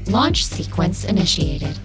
Launch sequence initiated.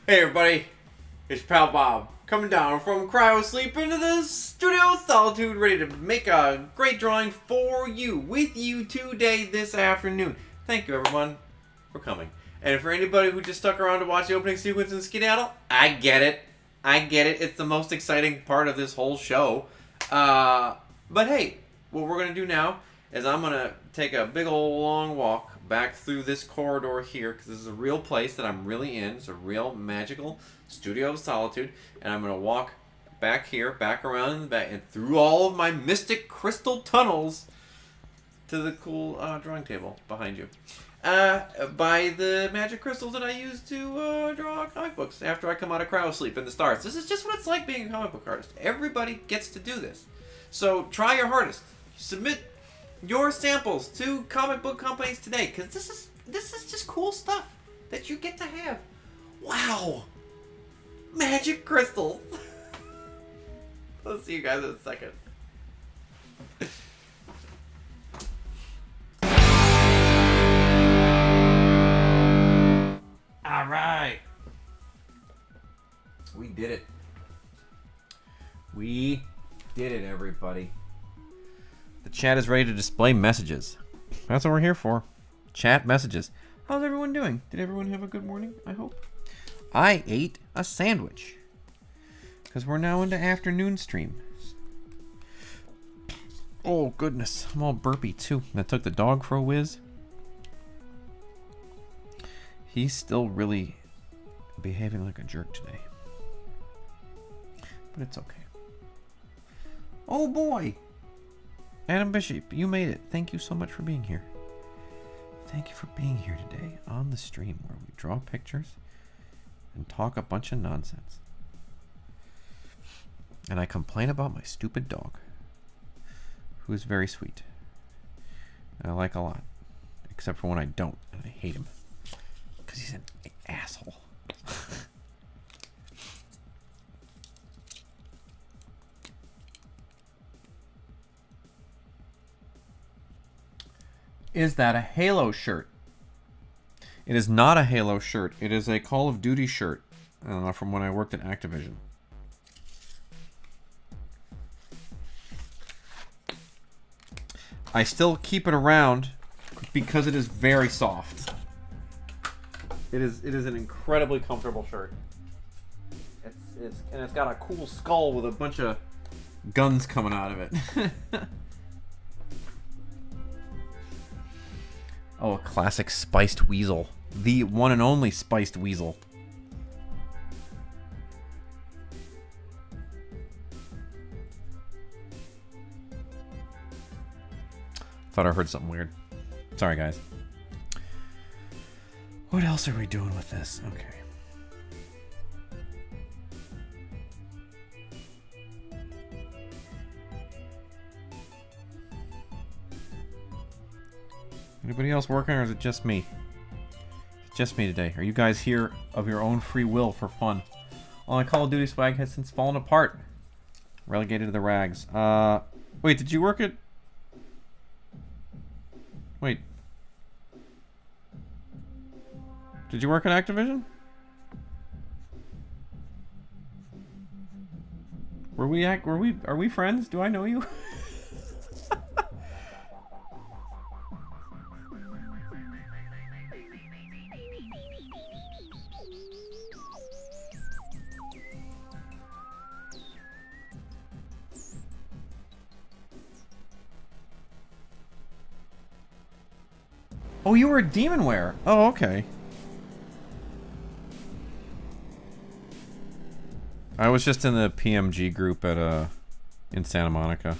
Hey everybody, it's Pal Bob, coming down from cryo sleep into the studio solitude, ready to make a great drawing for you, with you today, this afternoon. Thank you everyone for coming. And for anybody who just stuck around to watch the opening sequence and skedaddle, I get it. It's the most exciting part of this whole show. But hey, what we're going to do now is I'm going to take a big old long walk back through this corridor here, because this is a real place that I'm really in. It's a real magical studio of solitude, and I'm going to walk back here, back around in the back, and through all of my mystic crystal tunnels to the cool drawing table behind you. By the magic crystals that I use to draw comic books after I come out of cryo sleep in the stars. This is just what it's like being a comic book artist. Everybody gets to do this. So try your hardest. Submit your samples to comic book companies today, because this is just cool stuff that you get to have. Wow, magic crystals. I'll see you guys in a second. All right, we did it. We did it, everybody. The chat is ready to display messages. That's what we're here for. Chat messages. How's everyone doing? Did everyone have a good morning, I hope? I ate a sandwich, because we're now into afternoon stream. Oh, goodness. I'm all burpy, too. I took the dog for a whiz. He's still really behaving like a jerk today. But it's okay. Oh, boy. Adam Bishop, you made it. Thank you so much for being here. Thank you for being here today on the stream where we draw pictures and talk a bunch of nonsense. And I complain about my stupid dog, who is very sweet. And I like a lot. Except for when I don't, and I hate him. Because he's an asshole. Is that a Halo shirt? It is not a Halo shirt. It is a Call of Duty shirt from when I worked at Activision. I still keep it around because it is very soft. It is an incredibly comfortable shirt. And it's got a cool skull with a bunch of guns coming out of it. Oh, a classic Spiced Weasel. The one and only Spiced Weasel. Thought I heard something weird. Sorry, guys. What else are we doing with this? Okay. Anybody else working, or is it just me? It's just me today. Are you guys here of your own free will for fun? All my Call of Duty swag has since fallen apart. Relegated to the rags. Wait, did you work at... Wait. Did you work at Activision? Are we friends? Do I know you? Oh, you were at Demonware. Oh, okay. I was just in the PMG group at in Santa Monica.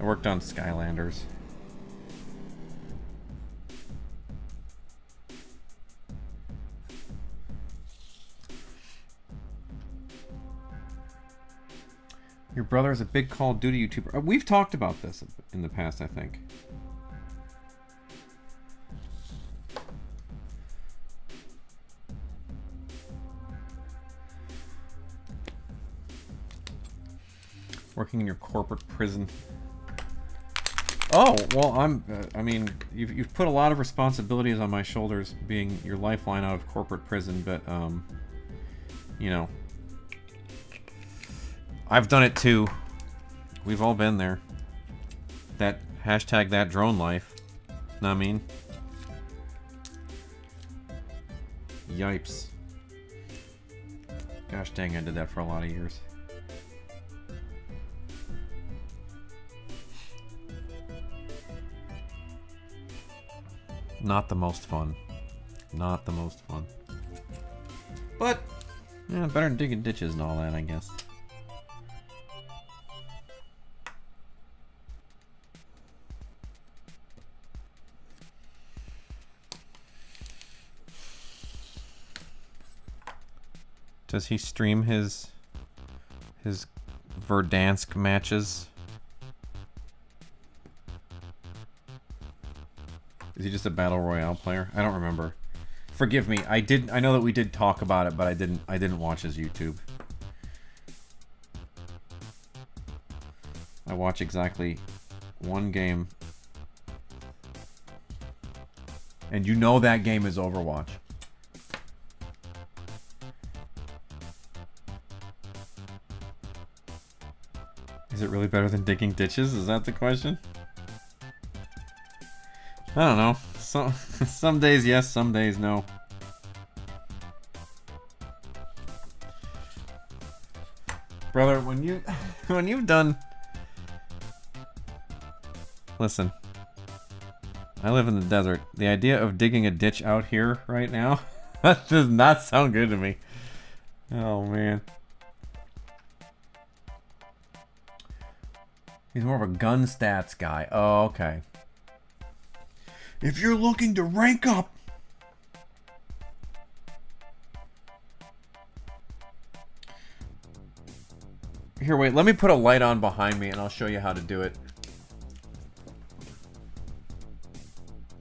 I worked on Skylanders. Your brother is a big Call of Duty YouTuber. We've talked about this in the past, I think. Working in your corporate prison. Oh, well, I mean, you've put a lot of responsibilities on my shoulders being your lifeline out of corporate prison, but, you know. I've done it too. We've all been there. That hashtag that drone life. Know what I mean? Yipes. Gosh dang, I did that for a lot of years. Not the most fun. Not the most fun. But, yeah, better than digging ditches and all that, I guess. Does he stream his Verdansk matches? Is he just a battle royale player? I don't remember. Forgive me. I know that we did talk about it, but I didn't watch his YouTube. I watch exactly one game. And you know that game is Overwatch. Is it really better than digging ditches? Is that the question? I don't know. Some days yes, some days no. Brother, when you've done... Listen. I live in the desert. The idea of digging a ditch out here right now, that does not sound good to me. Oh, man. He's more of a gun stats guy. Oh, okay. If you're looking to rank up... Here, wait. Let me put a light on behind me and I'll show you how to do it.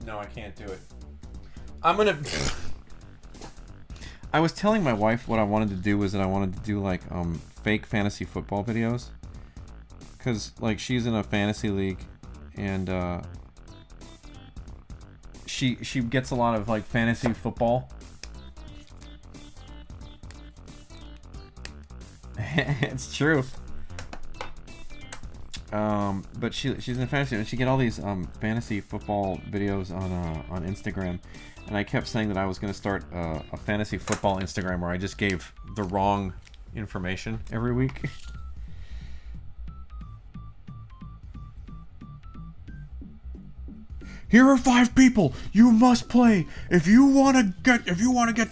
No, I can't do it. I'm gonna... I was telling my wife what I wanted to do was that I wanted to do, like, fake fantasy football videos. Because, like, she's in a fantasy league, and, she gets a lot of, like, fantasy football. It's true. But she's in fantasy, and she get all these, fantasy football videos on Instagram. And I kept saying that I was going to start a fantasy football Instagram where I just gave the wrong information every week. Here are 5 people you must play if you want to get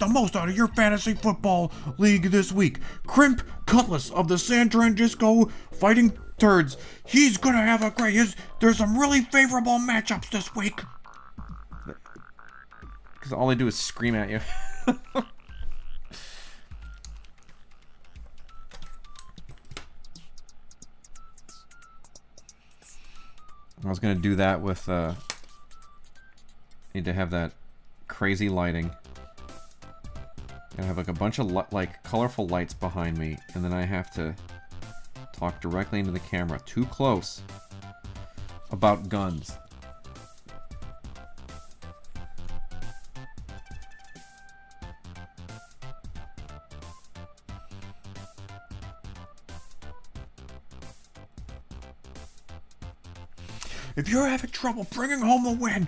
the most out of your fantasy football league this week. Crimp Cutlass of the San Francisco Fighting Turds. He's gonna have a great. There's some really favorable matchups this week. Because all they do is scream at you. I was gonna do that with need to have that crazy lighting. I have like a bunch of like colorful lights behind me, and then I have to talk directly into the camera, too close, about guns. If you're having trouble bringing home the win,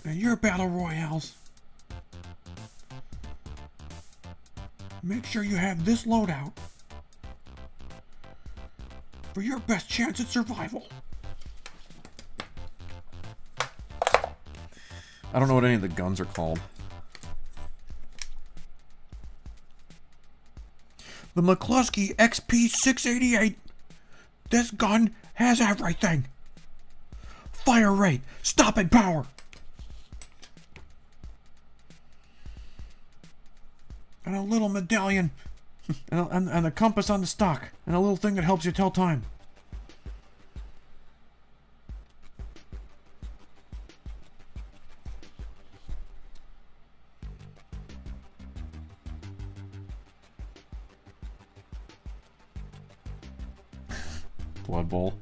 in your battle royales, make sure you have this loadout for your best chance at survival. I don't know what any of the guns are called. The McCluskey XP688. This gun has everything. Fire rate, stopping power, and a little medallion, and a compass on the stock, and a little thing that helps you tell time. Blood Bowl.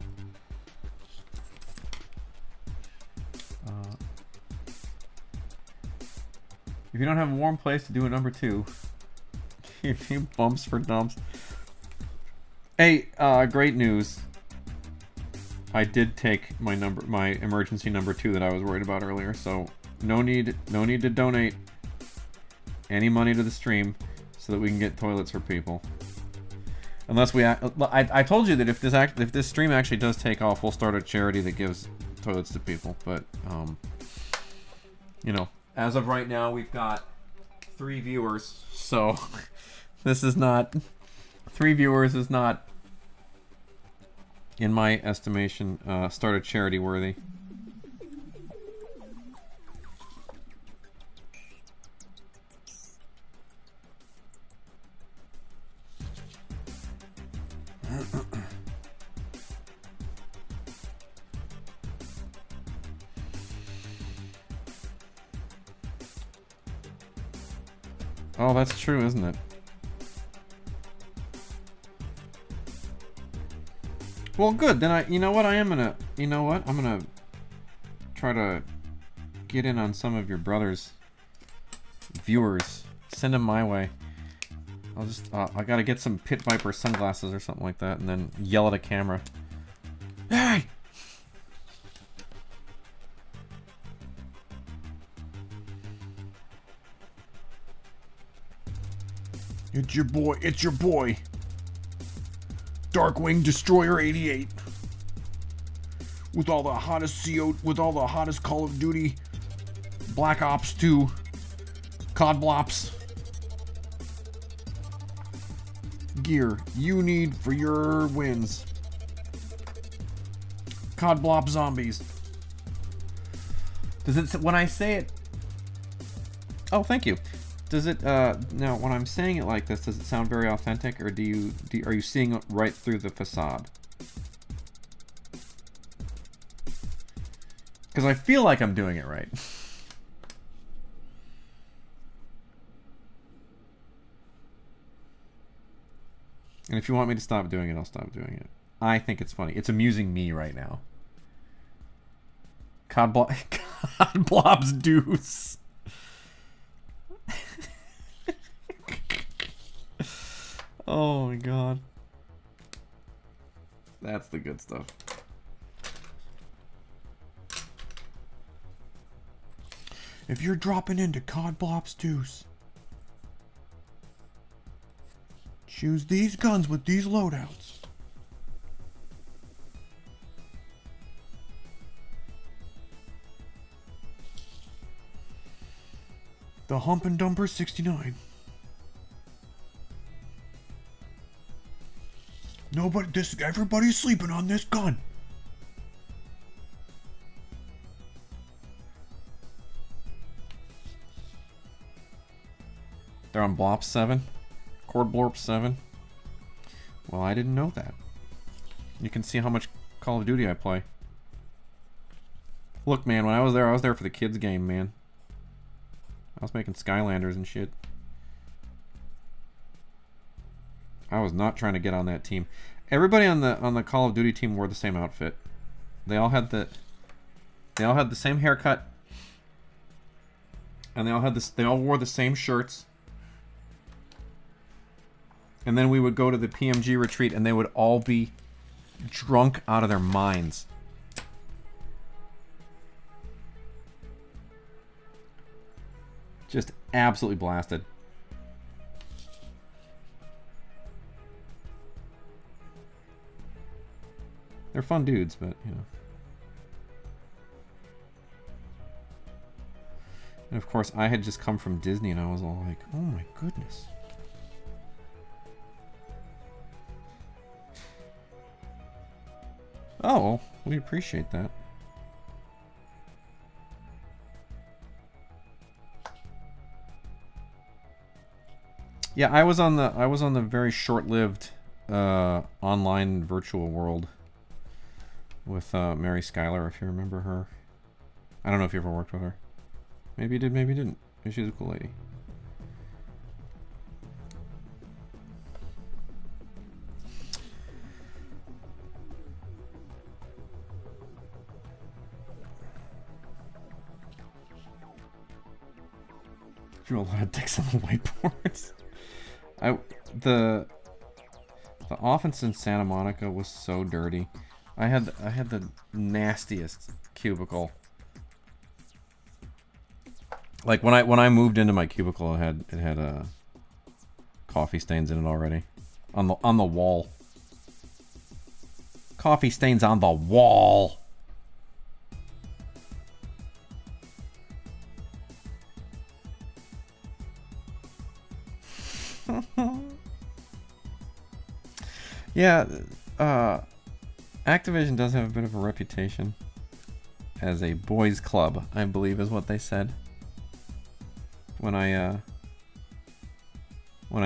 If you don't have a warm place to do a number 2, you bumps for dumps. Hey, great news. I did take my emergency number 2 that I was worried about earlier, so no need to donate any money to the stream so that we can get toilets for people. Unless I told you that if this stream actually does take off, we'll start a charity that gives toilets to people. But you know, as of right now, we've got 3 viewers, so this is not 3 viewers is not, in my estimation, start a charity worthy. Oh, that's true, isn't it? Well, good. Then you know what? I'm gonna try to get in on some of your brother's viewers. Send them my way. I'll just, I gotta get some Pit Viper sunglasses or something like that, and then yell at a camera. Hey! It's your boy. Darkwing Destroyer 88. With all the hottest Call of Duty, Black Ops 2, COD Blops gear you need for your wins. COD Blop Zombies. Does it, when I say it... Oh, thank you. Does it, now, when I'm saying it like this, does it sound very authentic, or are you seeing it right through the facade? Because I feel like I'm doing it right. And if you want me to stop doing it, I'll stop doing it. I think it's funny. It's amusing me right now. Cod Blob's Deuce. Oh my god. That's the good stuff. If you're dropping into Cod Blob's Deuce, choose these guns with these loadouts. The Hump and Dumper 69. Everybody's sleeping on this gun. They're on Blop 7. Cord Blorp 7. Well, I didn't know that. You can see how much Call of Duty I play. Look, man, when I was there for the kids game, man. I was making Skylanders and shit. I was not trying to get on that team. Everybody on the Call of Duty team wore the same outfit. They all had the same haircut. And they all wore the same shirts. And then we would go to the PMG retreat and they would all be drunk out of their minds. Just absolutely blasted. They're fun dudes, but, you know. And of course, I had just come from Disney and I was all like, oh my goodness. Oh, well, we appreciate that. Yeah, I was on the very short-lived online virtual world with Mary Schuyler, if you remember her. I don't know if you ever worked with her. Maybe you did, maybe you didn't. She's a cool lady. Drew a lot of dicks on the whiteboards. The office in Santa Monica was so dirty. I had the nastiest cubicle. Like when I moved into my cubicle, it had coffee stains in it already, on the wall. Coffee stains on the wall. Yeah, Activision does have a bit of a reputation as a boys' club, I believe is what they said. When I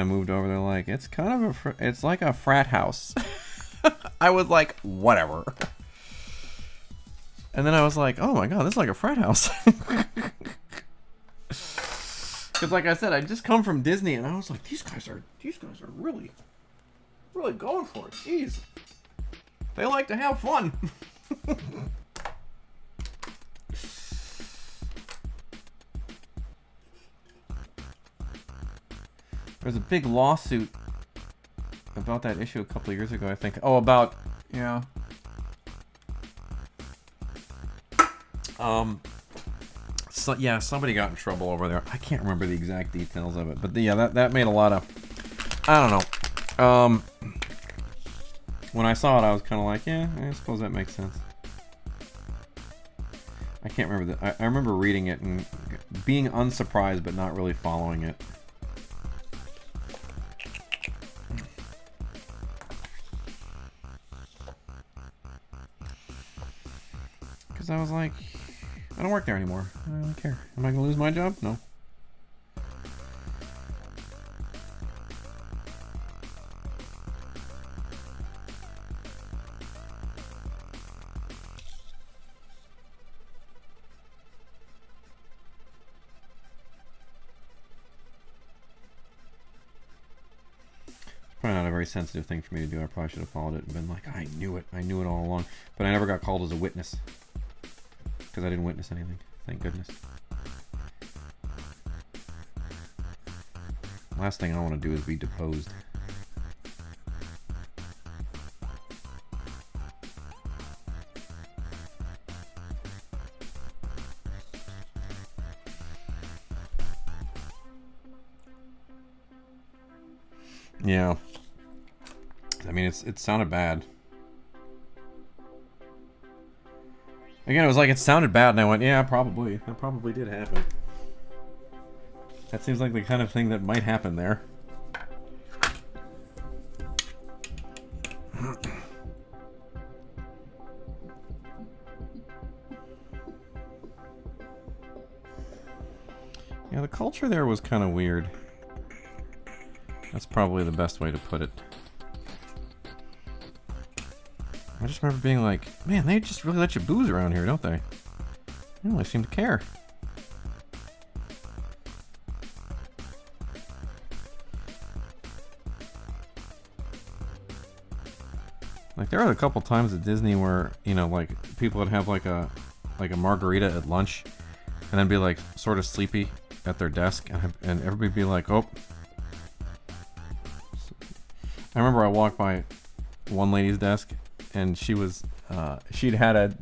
moved over, they're like, it's kind of it's like a frat house. I was like, whatever. And then I was like, oh my god, this is like a frat house. Because like I said, I just come from Disney, and I was like, these guys are really going for it. Jeez, they like to have fun. There's a big lawsuit about that issue a couple of years ago, I think. Oh, about yeah. So, yeah, somebody got in trouble over there. I can't remember the exact details of it, but yeah, that made a lot of, I don't know. When I saw it, I was kind of like, yeah, I suppose that makes sense. I can't remember that. I remember reading it and being unsurprised, but not really following it. Because I was like, I don't work there anymore. I don't care. Am I going to lose my job? No. probably not a very sensitive thing for me to do. I probably should have followed it and been like, I knew it all along. But I never got called as a witness. Because I didn't witness anything. Thank goodness. Last thing I want to do is be deposed. Yeah. I mean, it sounded bad. Again, it was like it sounded bad, and I went, yeah, probably. That probably did happen. That seems like the kind of thing that might happen there. Yeah, the culture there was kind of weird. That's probably the best way to put it. I just remember being like, man, they just really let you booze around here, don't they? They don't really seem to care. Like, there were a couple times at Disney where, you know, like, people would have like a margarita at lunch and then be like sort of sleepy at their desk, and everybody'd be like, oh. I remember I walked by one lady's desk, and she was, she'd had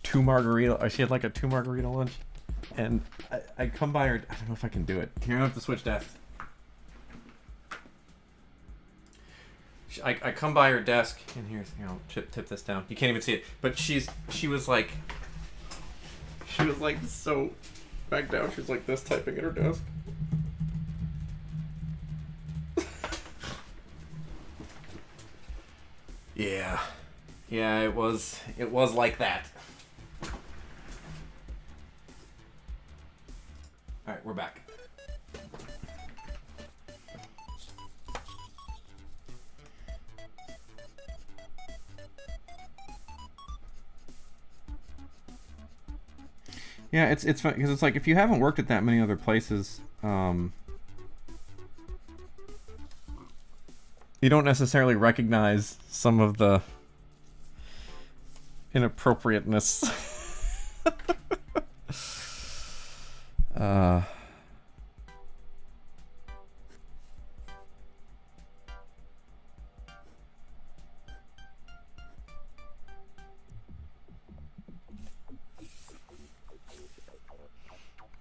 she had like a 2 margarita lunch, and I come by her, I don't know if I can do it. Here, I have to switch desks. I come by her desk, and here's, you know, tip this down. You can't even see it, but she was like so back down. She was like this, typing at her desk. Yeah, it was like that. All right, we're back. Yeah, it's fun because it's like if you haven't worked at that many other places, you don't necessarily recognize some of the inappropriateness.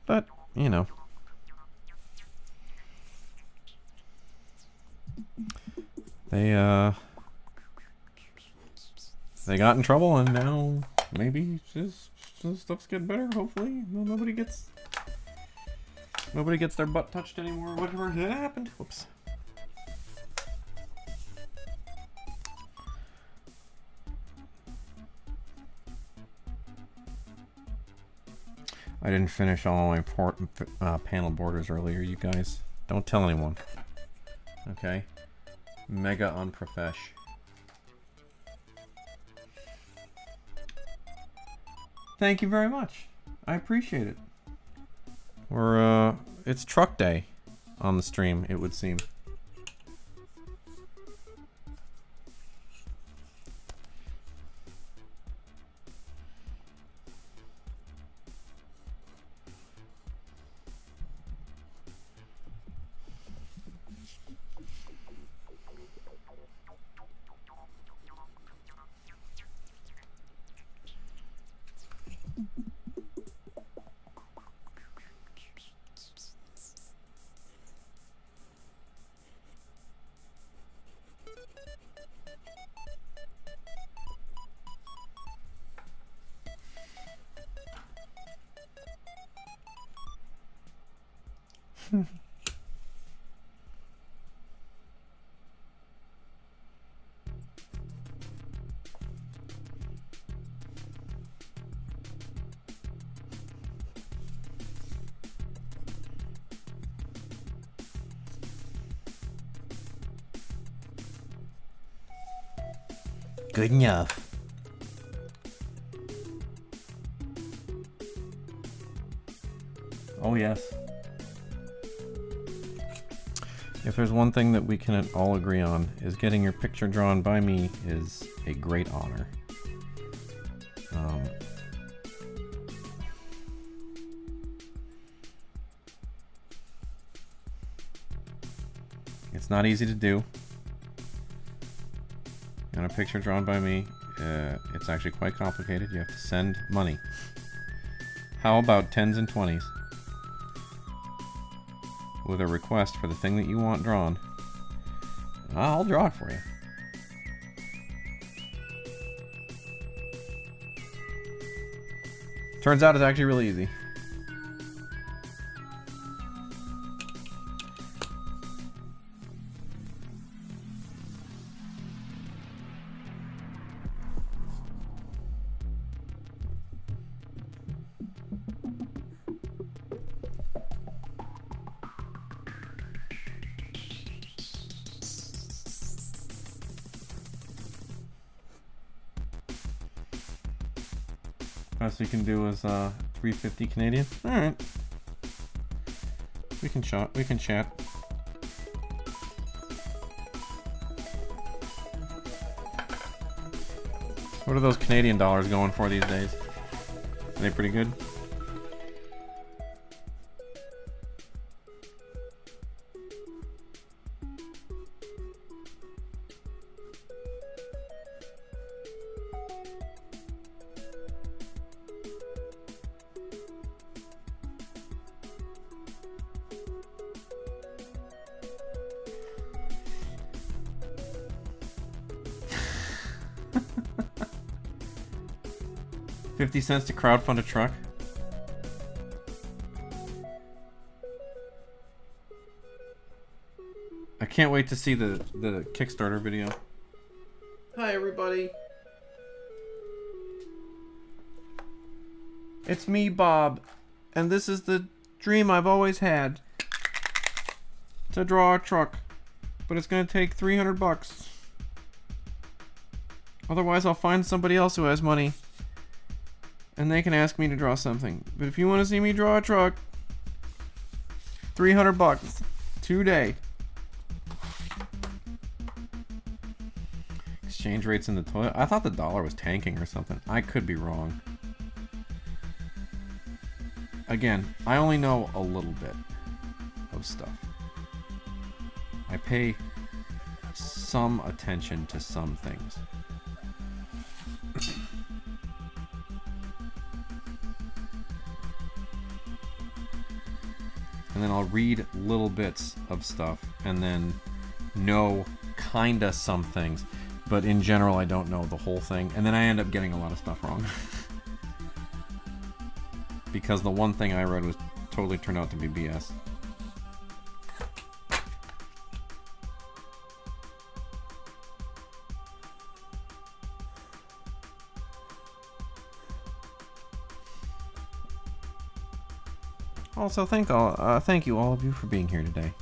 But, you know. They got in trouble, and now maybe just stuff's getting better. Hopefully, nobody gets their butt touched anymore. Whatever happened. Whoops. I didn't finish all my panel borders earlier, you guys. Don't tell anyone. Okay? Mega unprofesh. Thank you very much. I appreciate it. It's truck day on the stream, it would seem. Good enough. Oh yes. If there's one thing that we can all agree on, is getting your picture drawn by me is a great honor. It's not easy to do. And a picture drawn by me, it's actually quite complicated. You have to send money. How about 10s and 20s? With a request for the thing that you want drawn. I'll draw it for you. Turns out it's actually really easy. Best we can do is $3.50 Canadian. All right. We can chat. We can chat. What are those Canadian dollars going for these days? Are they pretty good? $0.50 to crowdfund a truck. I can't wait to see the Kickstarter video. Hi everybody. It's me, Bob, and this is the dream I've always had. To draw a truck, but it's gonna take $300. Otherwise I'll find somebody else who has money. And they can ask me to draw something. But if you want to see me draw a truck, $300 today. Exchange rates in the toilet. I thought the dollar was tanking or something. I could be wrong. Again, I only know a little bit of stuff. I pay some attention to some things. And then I'll read little bits of stuff and then know kinda some things, but in general I don't know the whole thing, and then I end up getting a lot of stuff wrong. Because the one thing I read was totally turned out to be BS. Also, thank you all of you for being here today.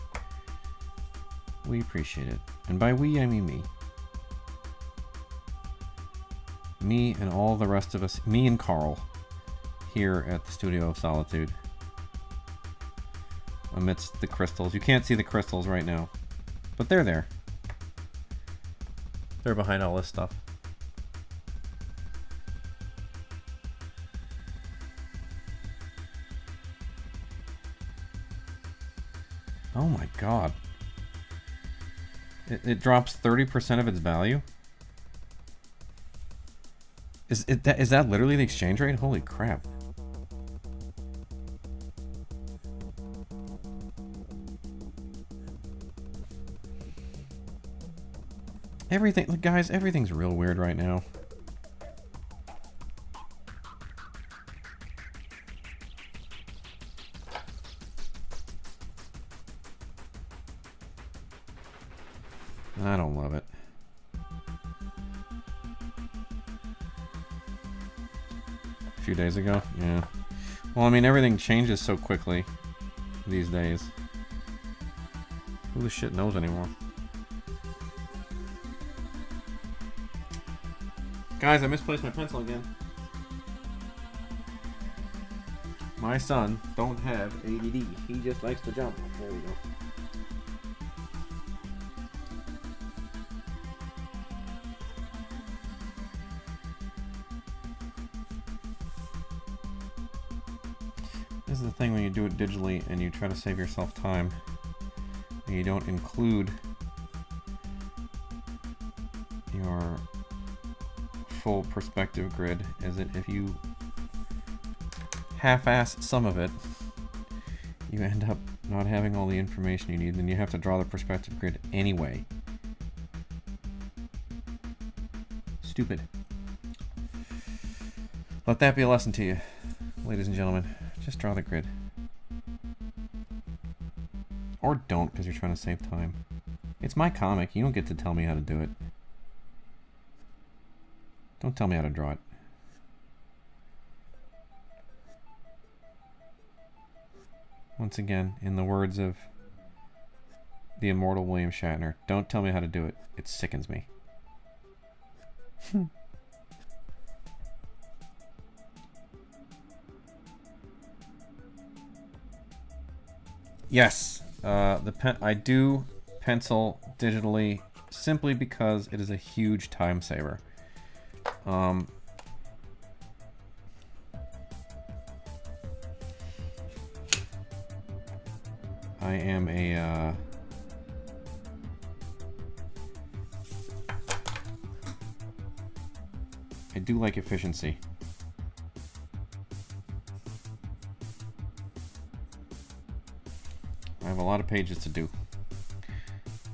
We appreciate it. And by we, I mean me. Me and all the rest of us, me and Carl, here at the Studio of Solitude. Amidst the crystals. You can't see the crystals right now, but they're there. They're behind all this stuff. Oh my god. It drops 30% of its value? Is that literally the exchange rate? Holy crap. Everything, guys, everything's real weird right now. I don't love it. A few days ago? Yeah. Well, I mean, everything changes so quickly these days. Who the shit knows anymore? Guys, I misplaced my pencil again. My son don't have ADD. He just likes to jump. There we go. This is the thing when you do it digitally and you try to save yourself time and you don't include your full perspective grid, is that if you half-ass some of it, you end up not having all the information you need, then you have to draw the perspective grid anyway. Stupid. Let that be a lesson to you, ladies and gentlemen. Just draw the grid. Or don't, because you're trying to save time. It's my comic. You don't get to tell me how to do it. Don't tell me how to draw it. Once again, in the words of the immortal William Shatner, don't tell me how to do it. It sickens me. Yes, I do pencil digitally simply because it is a huge time saver. I am a I do like efficiency. I have a lot of pages to do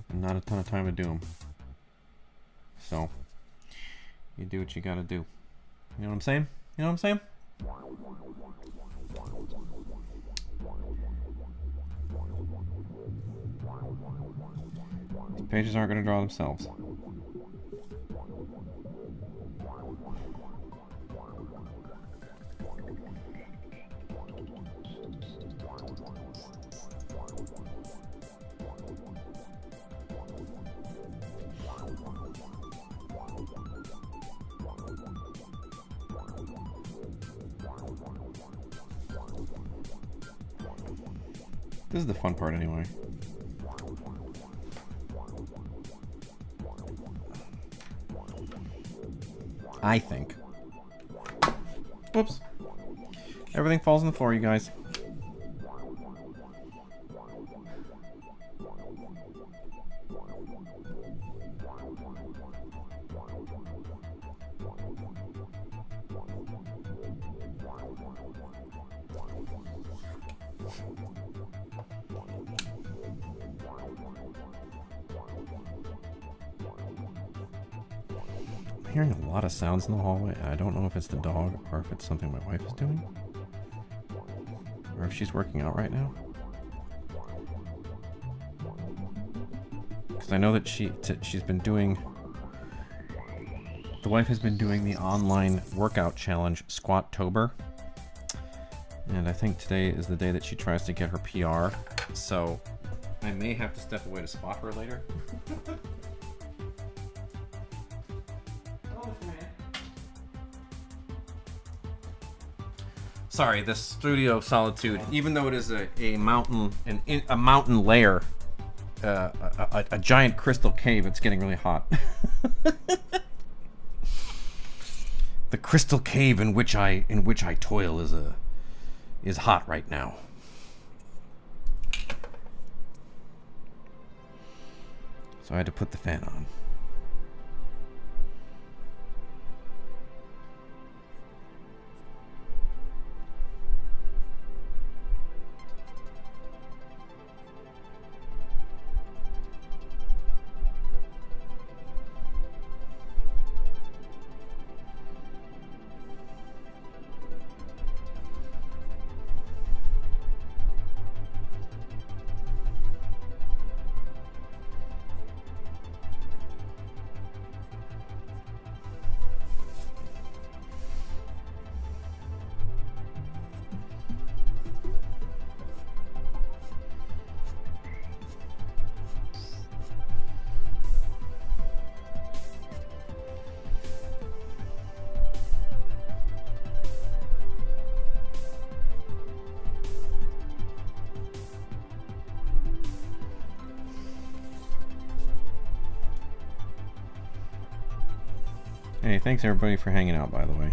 and not a ton of time to do them. So you do what you gotta do. You know what I'm saying? You know what I'm saying? These pages aren't gonna draw themselves. This is the fun part anyway. I think. Whoops. Everything falls on the floor, you guys. I'm hearing a lot of sounds in the hallway. I don't know if it's the dog or if it's something my wife is doing. Or if she's working out right now. Because I know that she's been doing... The wife has been doing the online workout challenge, Squat-tober. And I think today is the day that she tries to get her PR. So I may have to step away to spot her later. Sorry, this studio solitude, even though it is a mountain, a mountain layer, a giant crystal cave, it's getting really hot. The crystal cave in which I toil is hot right now. So I had to put the fan on. Hey, thanks everybody for hanging out, by the way.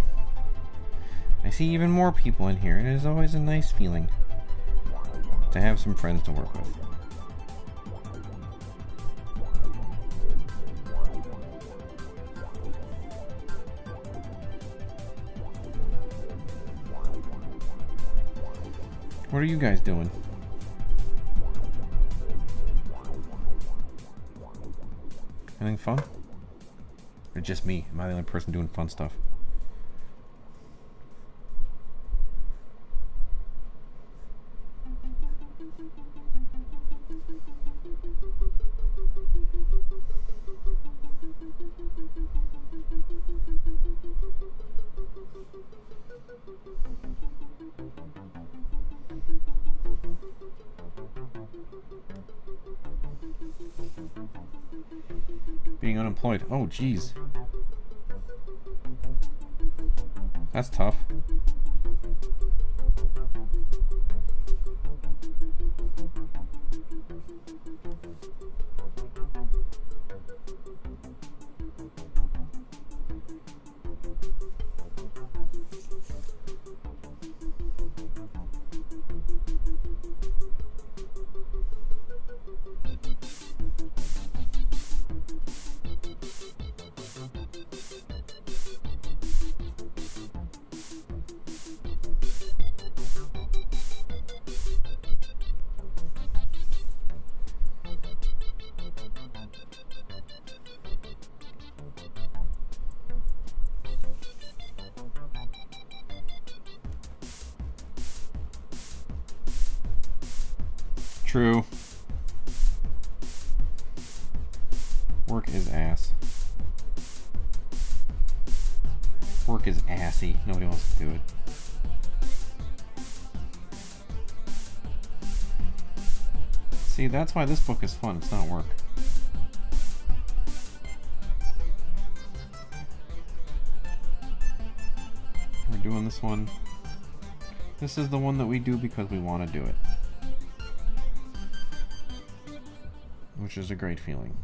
I see even more people in here, and it is always a nice feeling. to have some friends to work with. What are you guys doing? Anything fun? Or just me? Am I the only person doing fun stuff? Being unemployed. Oh, geez. That's tough. True. Work is ass. Work is assy. Nobody wants to do it. See, that's why this book is fun. It's not work. We're doing this one. This is the one that we do because we want to do it. Which is a great feeling.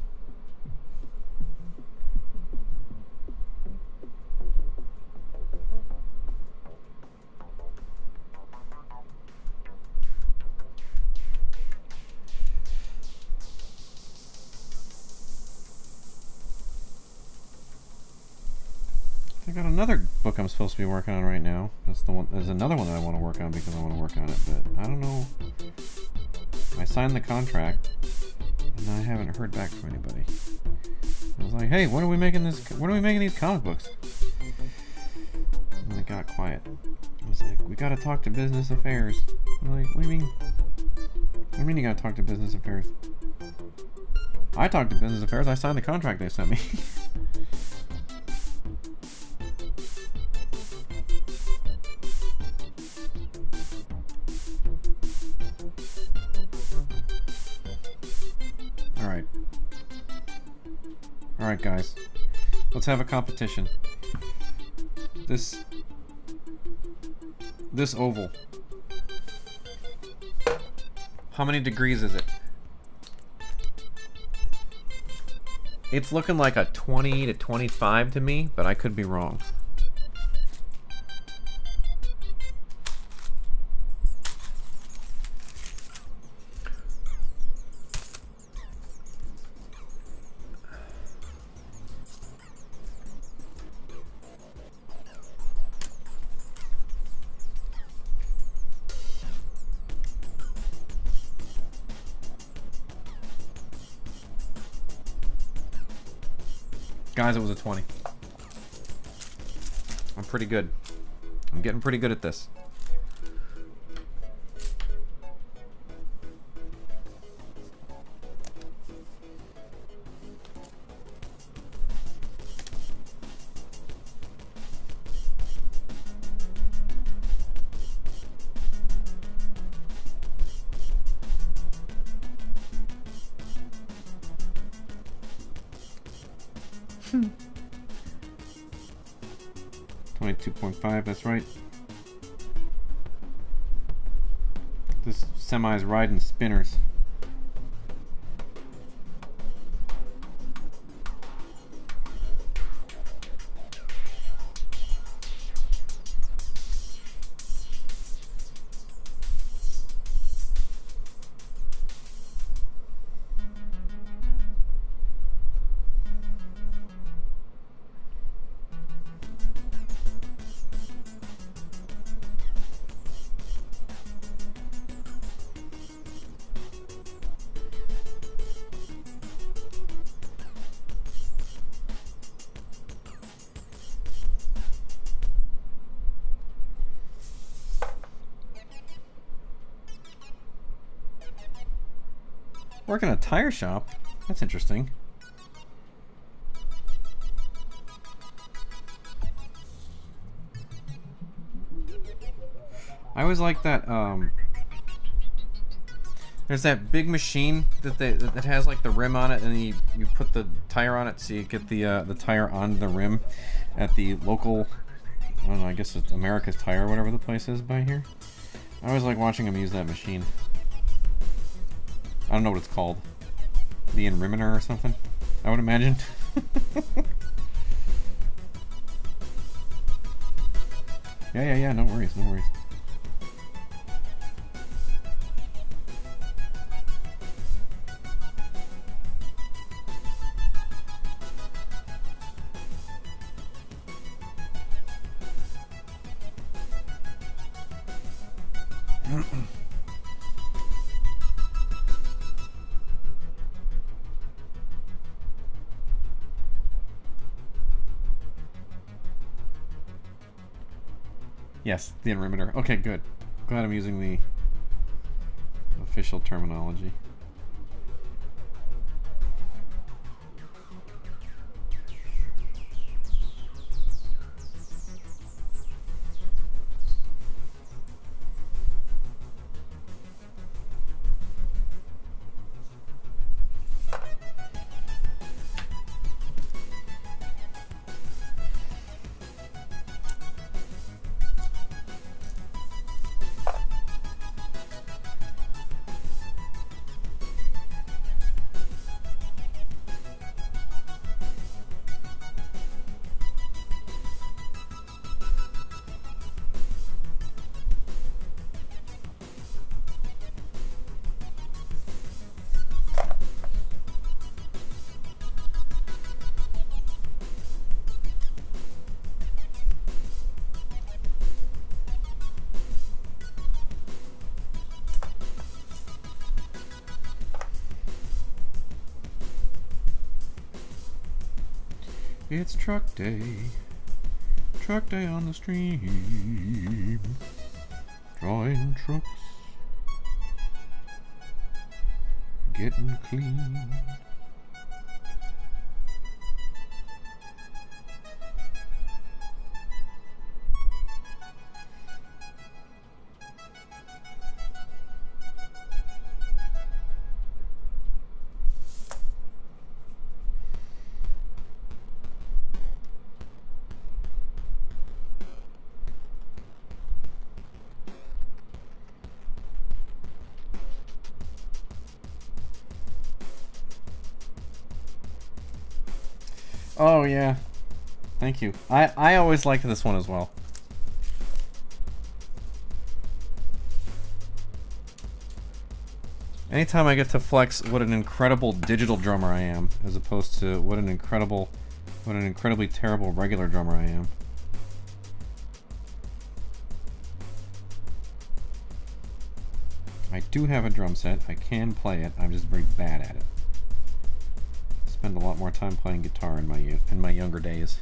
I got another book I'm supposed to be working on right now. That's the one. There's another one that I want to work on because I want to work on it, but I don't know. I signed the contract. And I haven't heard back from anybody. I was like, hey, when are we making this? When are we making these comic books? And it got quiet. I was like, we gotta talk to business affairs. I'm like, what do you mean? What do you mean you gotta talk to business affairs? I talked to business affairs. I signed the contract they sent me. Alright guys, let's have a competition. This oval. How many degrees is it? It's looking like a 20 to 25 to me, but I could be wrong. Guys, it was a 20. I'm pretty good. I'm getting pretty good at this. Hmm. 22.5, that's right. This semi is riding spinners. Work in a tire shop? That's interesting. I always like that, there's that big machine that has like the rim on it, and you put the tire on it, so you get the tire on the rim at the local, I don't know, I guess it's America's Tire or whatever the place is by here. I always like watching them use that machine. I don't know what it's called. The Enriminer or something, I would imagine. Yeah, no worries. Yes, the Enriminer. Okay, good. Glad I'm using the official terminology. It's truck day on the stream, drawing trucks, getting clean. Oh yeah, thank you. I always liked this one as well. Anytime I get to flex what an incredible digital drummer I am, as opposed to what an incredibly terrible regular drummer I am. I do have a drum set. I can play it. I'm just very bad at it. Spend a lot more time playing guitar in my younger days.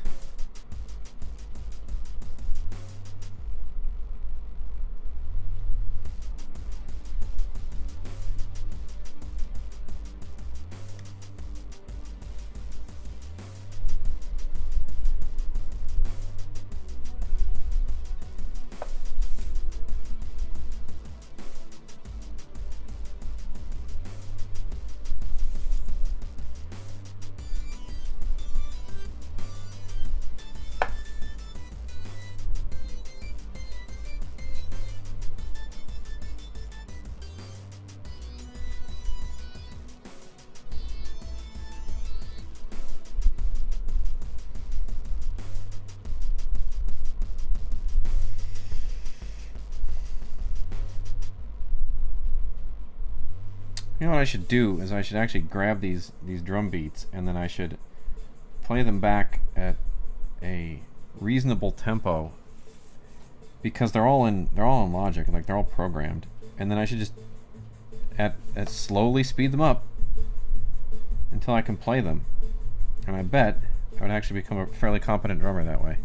You know what I should do is I should actually grab these drum beats, and then I should play them back at a reasonable tempo, because they're all in Logic, like they're all programmed, and then I should just at slowly speed them up until I can play them, and I bet I would actually become a fairly competent drummer that way.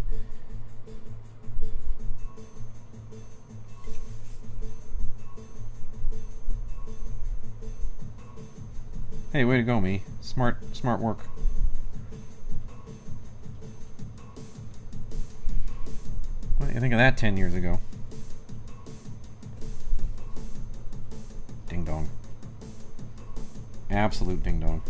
Hey, way to go, me. Smart work. What do you think of that 10 years ago? Ding dong. Absolute ding dong.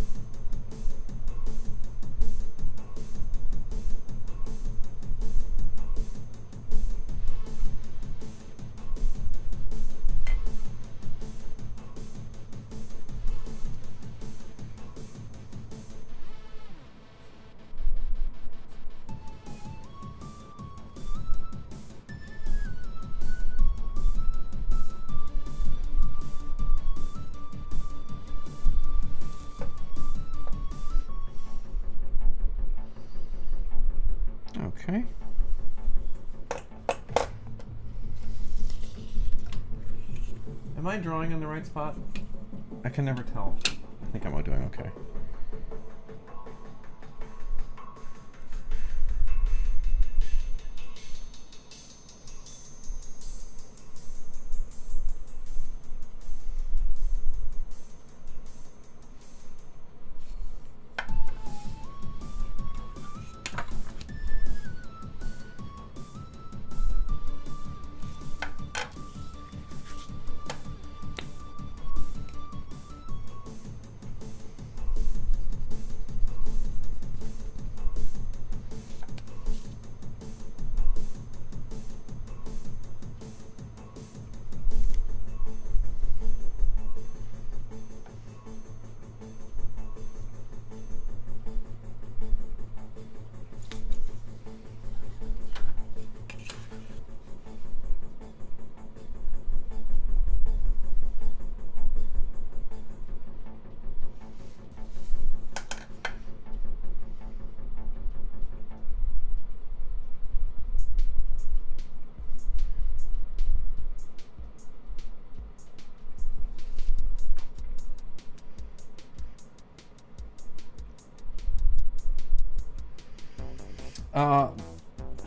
Okay. Am I drawing in the right spot? I can never tell. I think I'm doing okay.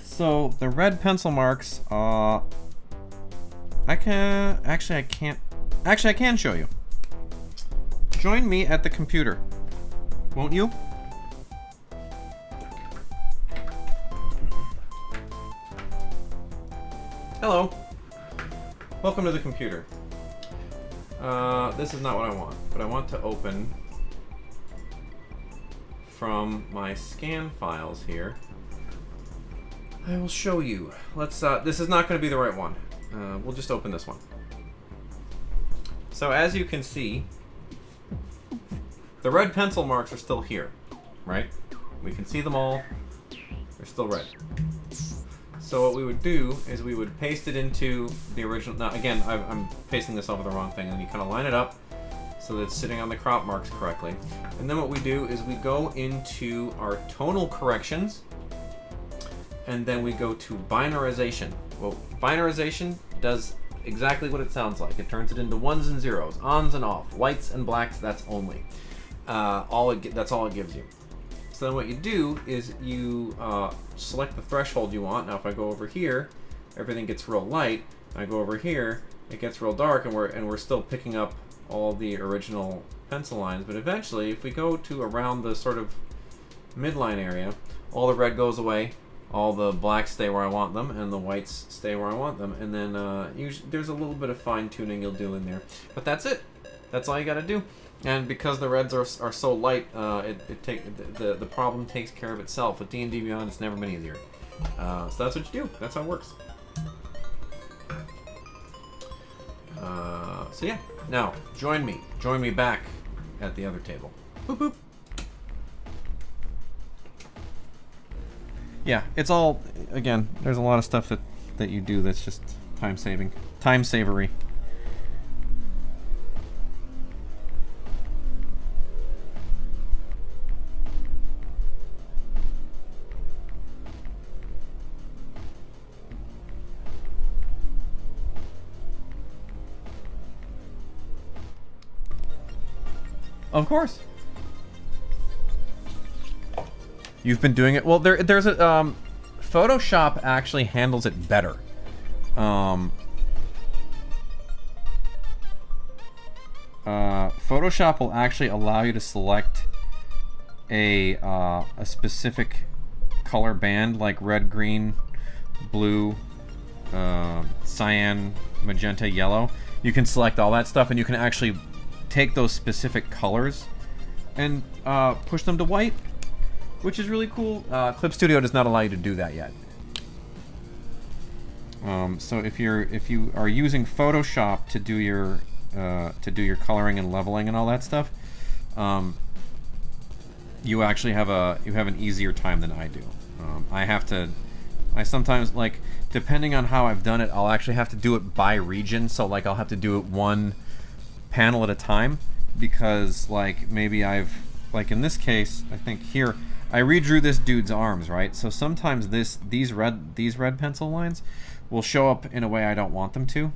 So the red pencil marks, I can show you. Join me at the computer, won't you? Hello. Welcome to the computer. This is not what I want, but I want to open from my scan files here. I will show you. Let's. This is not going to be the right one. We'll just open this one. So as you can see, the red pencil marks are still here, right? We can see them all. They're still red. So what we would do is we would paste it into the original. Now again, I'm pasting this over the wrong thing, and you kind of line it up so that it's sitting on the crop marks correctly. And then what we do is we go into our tonal corrections, and then we go to binarization. Well, binarization does exactly what it sounds like. It turns it into ones and zeros, ons and off, whites and blacks. That's only. That's all it gives you. So then what you do is you select the threshold you want. Now if I go over here, everything gets real light. I go over here, it gets real dark, and we're still picking up all the original pencil lines. But eventually, if we go to around the sort of midline area, all the red goes away, all the blacks stay where I want them, and the whites stay where I want them. And then usually there's a little bit of fine tuning you'll do in there. But that's it. That's all you got to do. And because the reds are so light, the problem takes care of itself. With D&D Beyond, it's never been easier. So that's what you do. That's how it works. So yeah, now join me back at the other table. Boop boop. Yeah, it's all, again, there's a lot of stuff that you do that's just time savery. Of course. You've been doing it. Well, there's a Photoshop actually handles it better. Photoshop will actually allow you to select a specific color band, like red, green, blue, cyan, magenta, yellow. You can select all that stuff, and you can actually take those specific colors and push them to white, which is really cool. Clip Studio does not allow you to do that yet. So if you are using Photoshop to do your coloring and leveling and all that stuff, you actually have an easier time than I do. I sometimes, like, depending on how I've done it, I'll actually have to do it by region. So like I'll have to do it one panel at a time, because like maybe like in this case, I think here I redrew this dude's arms, right? So sometimes these red pencil lines will show up in a way I don't want them to.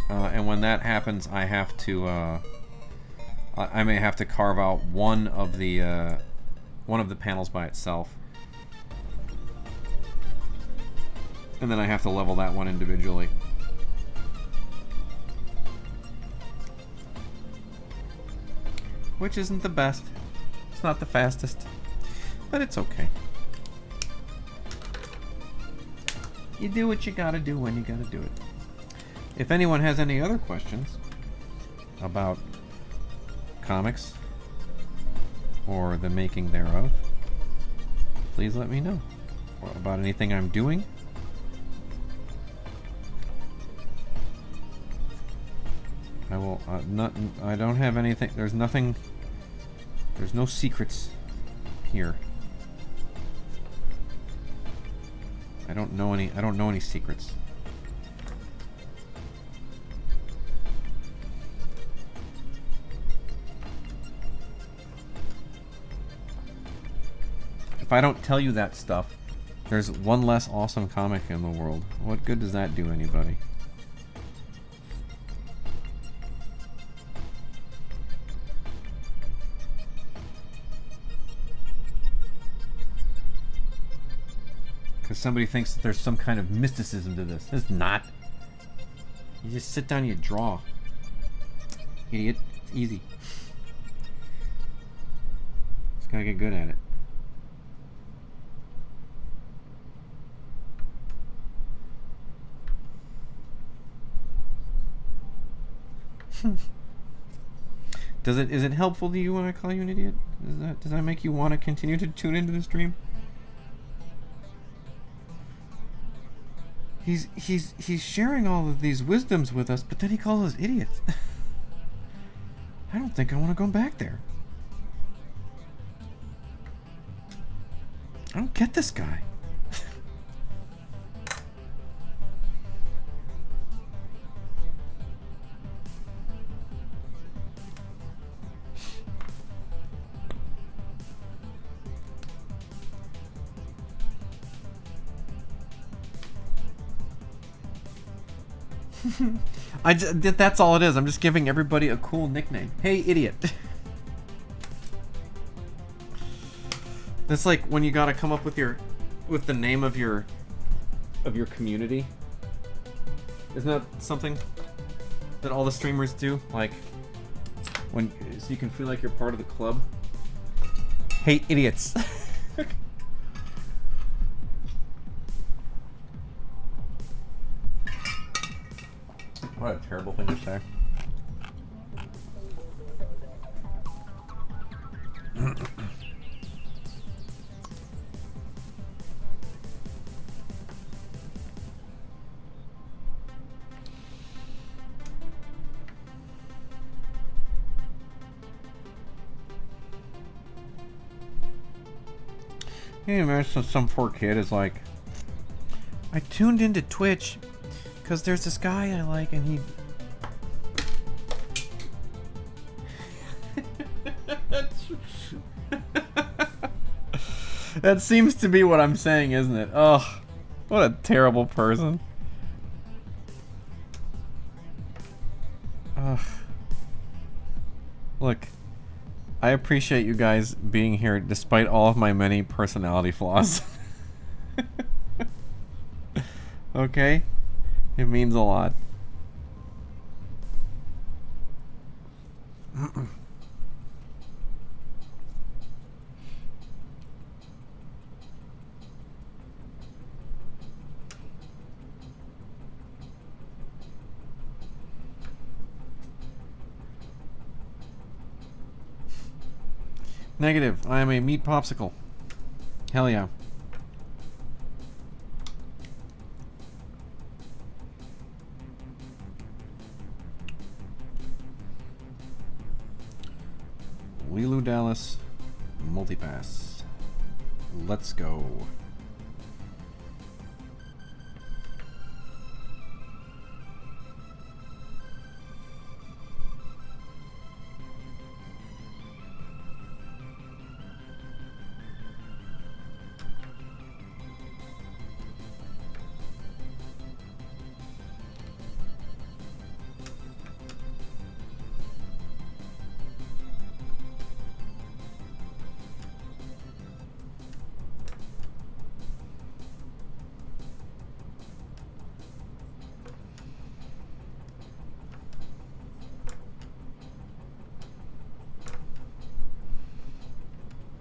And when that happens, I have to I may have to carve out one of the panels by itself, and then I have to level that one individually. Which isn't the best. It's not the fastest, but it's okay. You do what you gotta do when you gotta do it. If anyone has any other questions about comics or the making thereof, please let me know. Or about anything I'm doing. I will I don't have anything. There's nothing. There's no secrets here. I don't know any secrets. If I don't tell you that stuff, there's one less awesome comic in the world. What good does that do anybody? Because somebody thinks that there's some kind of mysticism to this. There's not. You just sit down and you draw. Idiot. It's easy. Just gotta get good at it. Is it helpful to you when I call you an idiot? Does that make you want to continue to tune into the stream? He's sharing all of these wisdoms with us, but then he calls us idiots. I don't think I want to go back there. I don't get this guy. That's all it is. I'm just giving everybody a cool nickname. Hey, idiot. That's like when you gotta come up with the name of your community. Isn't that something that all the streamers do? Like so you can feel like you're part of the club. Hate idiots. What a terrible thing to say. Yeah, man, so some poor kid is like, I tuned into Twitch because there's this guy I like and he... That seems to be what I'm saying, isn't it? Ugh, what a terrible person. Ugh. Look, I appreciate you guys being here despite all of my many personality flaws. Okay? It means a lot. Negative. I am a meat popsicle. Hell yeah. Lilu Dallas Multipass. Let's go.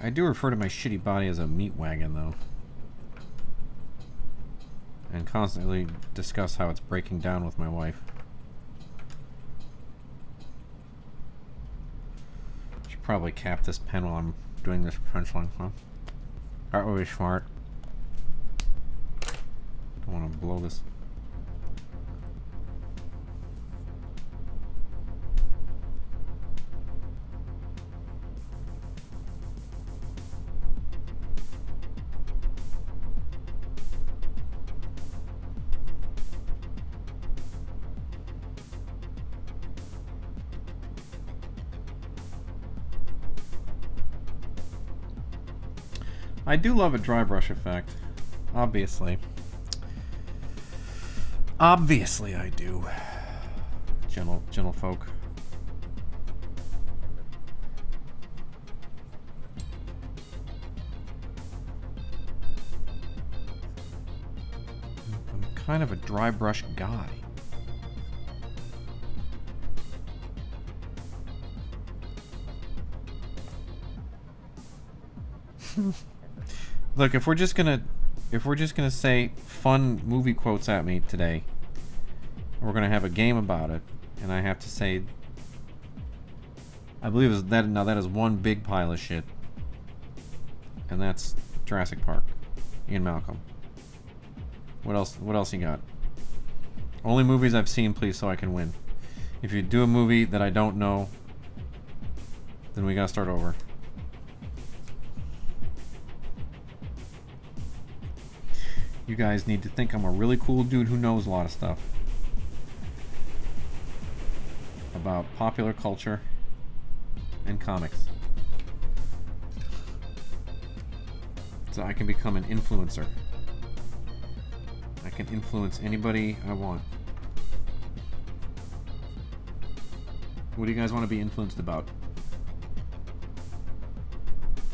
I do refer to my shitty body as a meat wagon, though. And constantly discuss how it's breaking down with my wife. Should probably cap this pen while I'm doing this penciling, huh? That would be smart. Don't want to blow this. I do love a dry brush effect. Obviously. Obviously I do. Gentle folk. I'm kind of a dry brush guy. Look, if we're just gonna say fun movie quotes at me today, we're gonna have a game about it, and I have to say, I believe is that now that is one big pile of shit, and that's Jurassic Park, Ian Malcolm. What else? What else you got? Only movies I've seen, please, so I can win. If you do a movie that I don't know, then we gotta start over. You guys need to think I'm a really cool dude who knows a lot of stuff about popular culture and comics. So I can become an influencer. I can influence anybody I want. What do you guys want to be influenced about?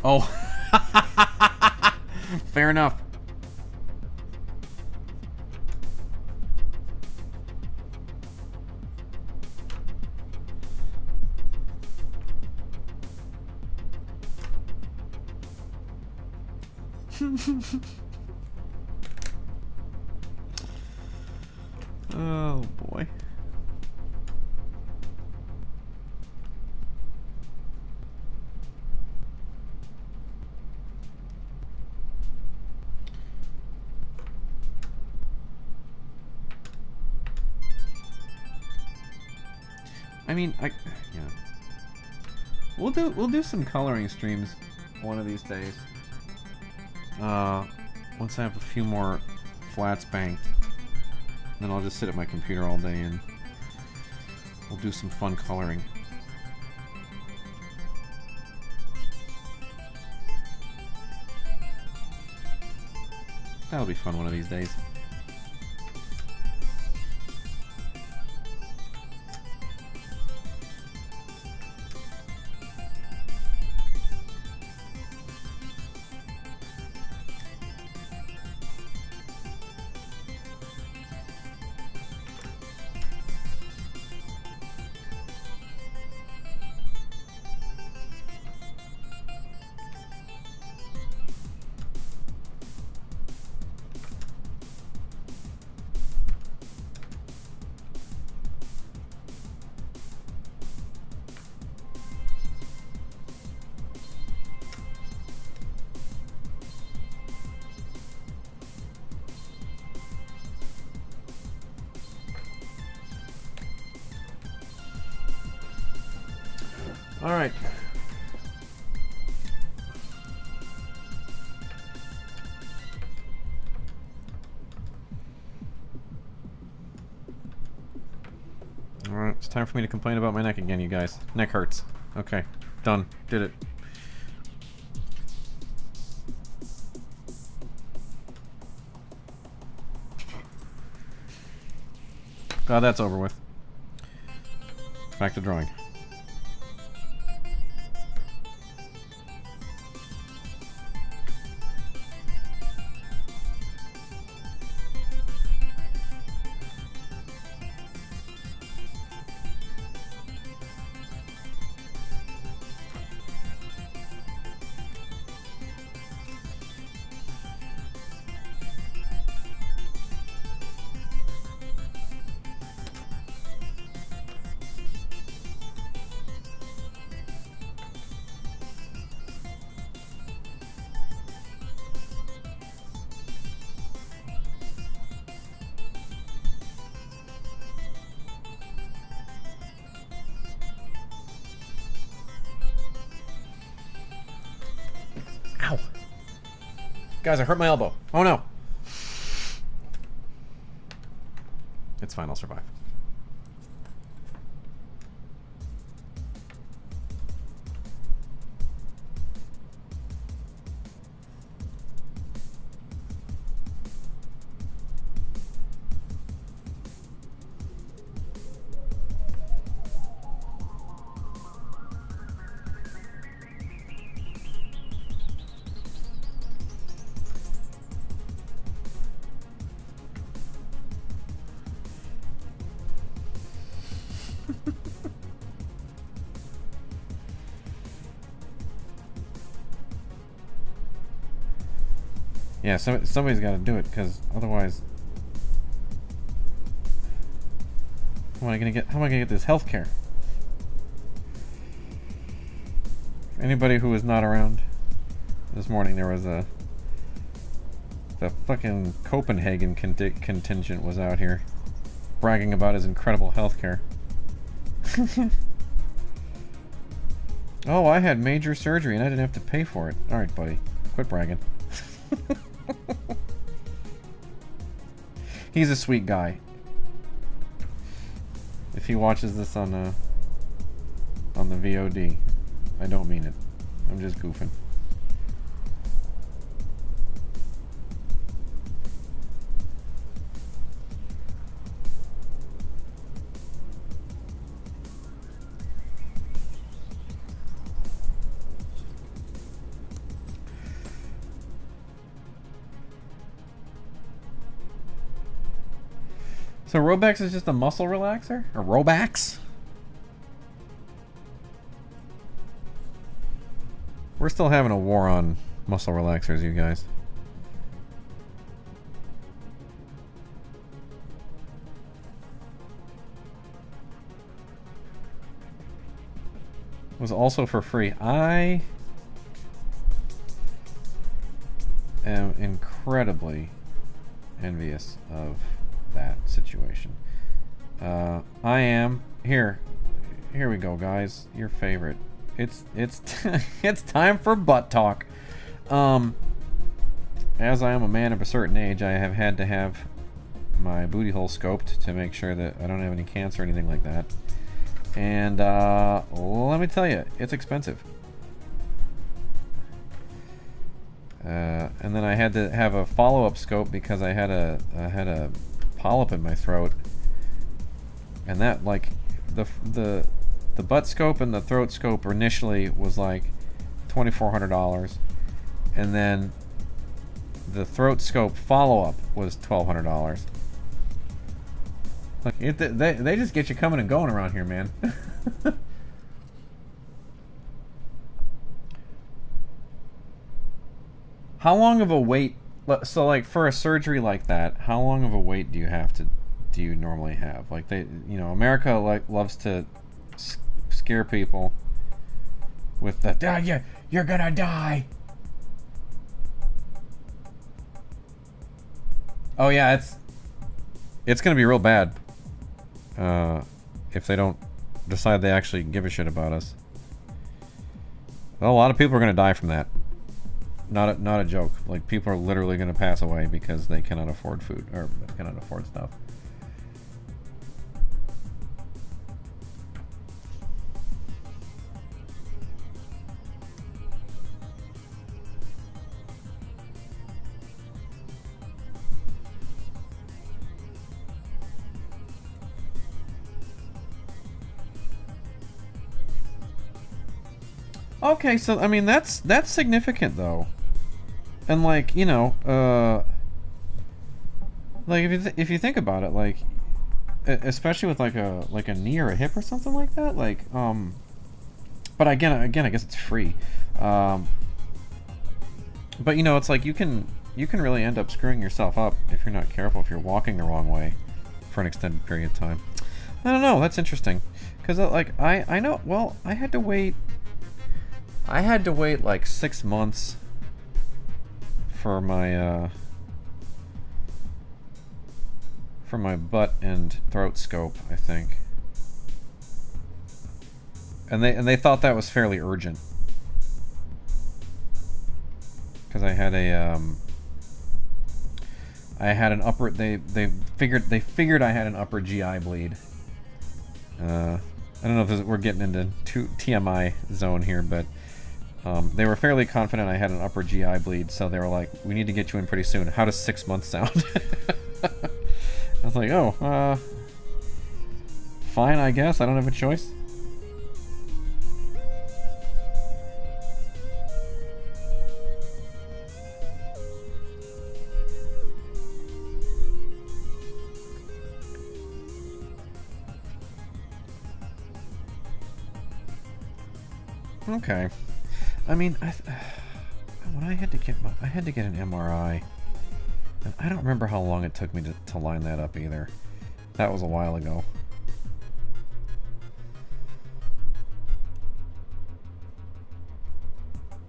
Oh. Fair enough. Oh boy. I mean, yeah. We'll do some coloring streams one of these days. Once I have a few more flats banked, then I'll just sit at my computer all day and we'll do some fun coloring. That'll be fun one of these days. Alright. Alright, it's time for me to complain about my neck again, you guys. Neck hurts. Okay, done. Did it. Glad that's over with. Back to drawing. Ow! Guys, I hurt my elbow. Oh no! It's fine, I'll survive. Yeah, somebody's got to do it, because otherwise, how am I gonna get this health care? Anybody who was not around this morning, there was the fucking Copenhagen contingent was out here bragging about his incredible health care. Oh, I had major surgery and I didn't have to pay for it. Alright, buddy. Quit bragging. He's a sweet guy. If he watches this on the VOD, I don't mean it. I'm just goofing. So Robex is just a muscle relaxer? Or Robax? We're still having a war on muscle relaxers, you guys. It was also for free. I am incredibly envious of that situation. I am here we go, guys. Your favorite. It's it's time for butt talk. As I am a man of a certain age, I have had to have my booty hole scoped to make sure that I don't have any cancer or anything like that. And let me tell you, it's expensive. And then I had to have a follow-up scope because I had a polyp in my throat, and that, like, the butt scope and the throat scope initially was like $2,400, and then the throat scope follow-up was $1,200. Like, they just get you coming and going around here, man. How long of a wait? So, like, for a surgery like that, how long of a wait do you normally have? Like, America loves to scare people with the yeah, you're gonna die. Oh yeah, it's gonna be real bad if they don't decide they actually give a shit about us. Well, a lot of people are going to die from that. Not a joke. Like, people are literally going to pass away because they cannot afford food, or cannot afford stuff. Okay, so I mean that's significant though, and like, you know, like if you think about it, like especially with like a knee or a hip or something like that, like but again I guess it's free, but you know, it's like you can really end up screwing yourself up if you're not careful, if you're walking the wrong way for an extended period of time. I don't know, that's interesting, because like I know, well, I had to wait like 6 months for my butt and throat scope, I think. And they thought that was fairly urgent. Cuz I had an upper, they figured I had an upper GI bleed. I don't know if we're getting into TMI zone here, but they were fairly confident I had an upper GI bleed, so they were like, we need to get you in pretty soon. How does 6 months sound? I was like, oh, fine, I guess. I don't have a choice. Okay. I mean, when I had to get an MRI, and I don't remember how long it took me to line that up either. That was a while ago.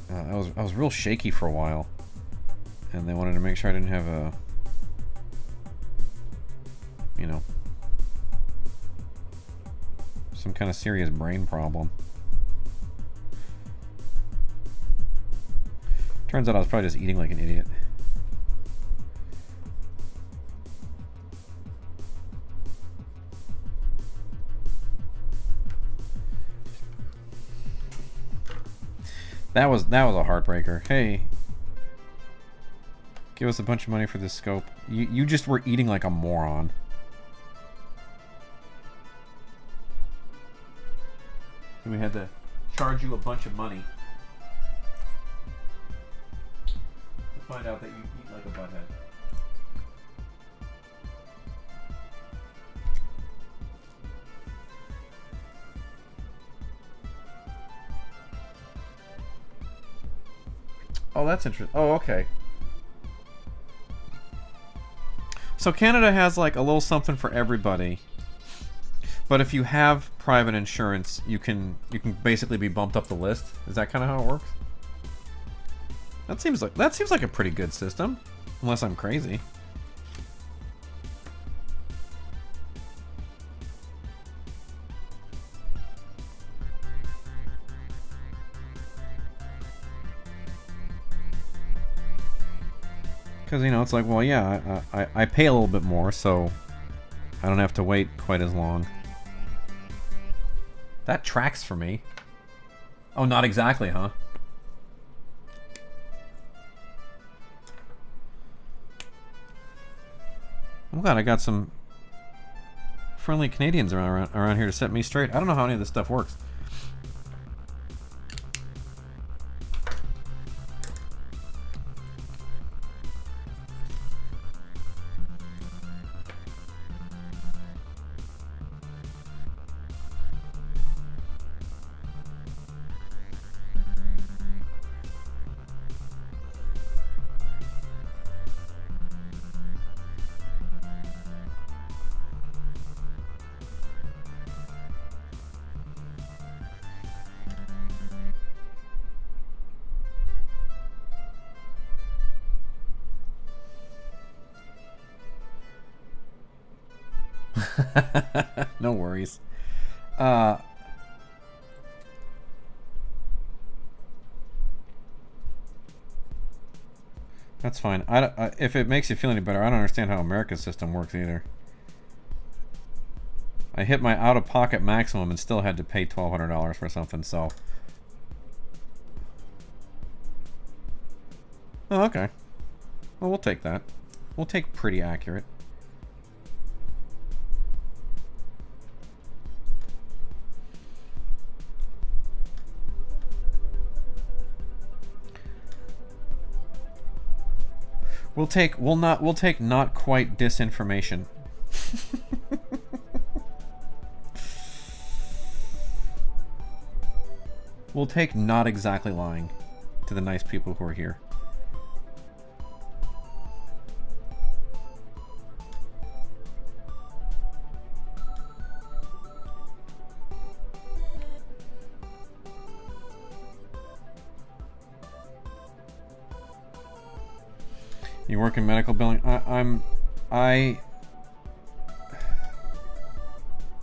I was real shaky for a while, and they wanted to make sure I didn't have a, you know, some kind of serious brain problem. Turns out I was probably just eating like an idiot. That was a heartbreaker. Hey, give us a bunch of money for this scope. You just were eating like a moron. And we had to charge you a bunch of money. Find out that you eat like a butthead. Oh, that's interesting. Oh, okay. So Canada has like a little something for everybody. But if you have private insurance, you can basically be bumped up the list. Is that kind of how it works? That seems like a pretty good system, unless I'm crazy. Because, you know, it's like, well, yeah, I pay a little bit more, so I don't have to wait quite as long. That tracks for me. Oh, not exactly, huh? I'm glad I got some friendly Canadians around here to set me straight. I don't know how any of this stuff works. No worries. That's fine. If it makes you feel any better, I don't understand how America's system works either. I hit my out-of-pocket maximum and still had to pay $1,200 for something, so... Oh, okay. Well, we'll take that. We'll take pretty accurate. We'll take not quite disinformation. We'll take not exactly lying to the nice people who are here. You work in medical billing?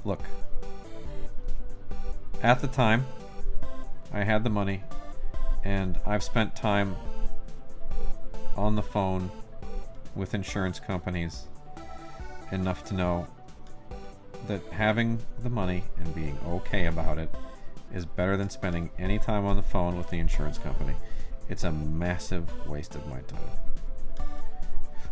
Look. At the time, I had the money, and I've spent time on the phone with insurance companies enough to know that having the money and being okay about it is better than spending any time on the phone with the insurance company. It's a massive waste of my time.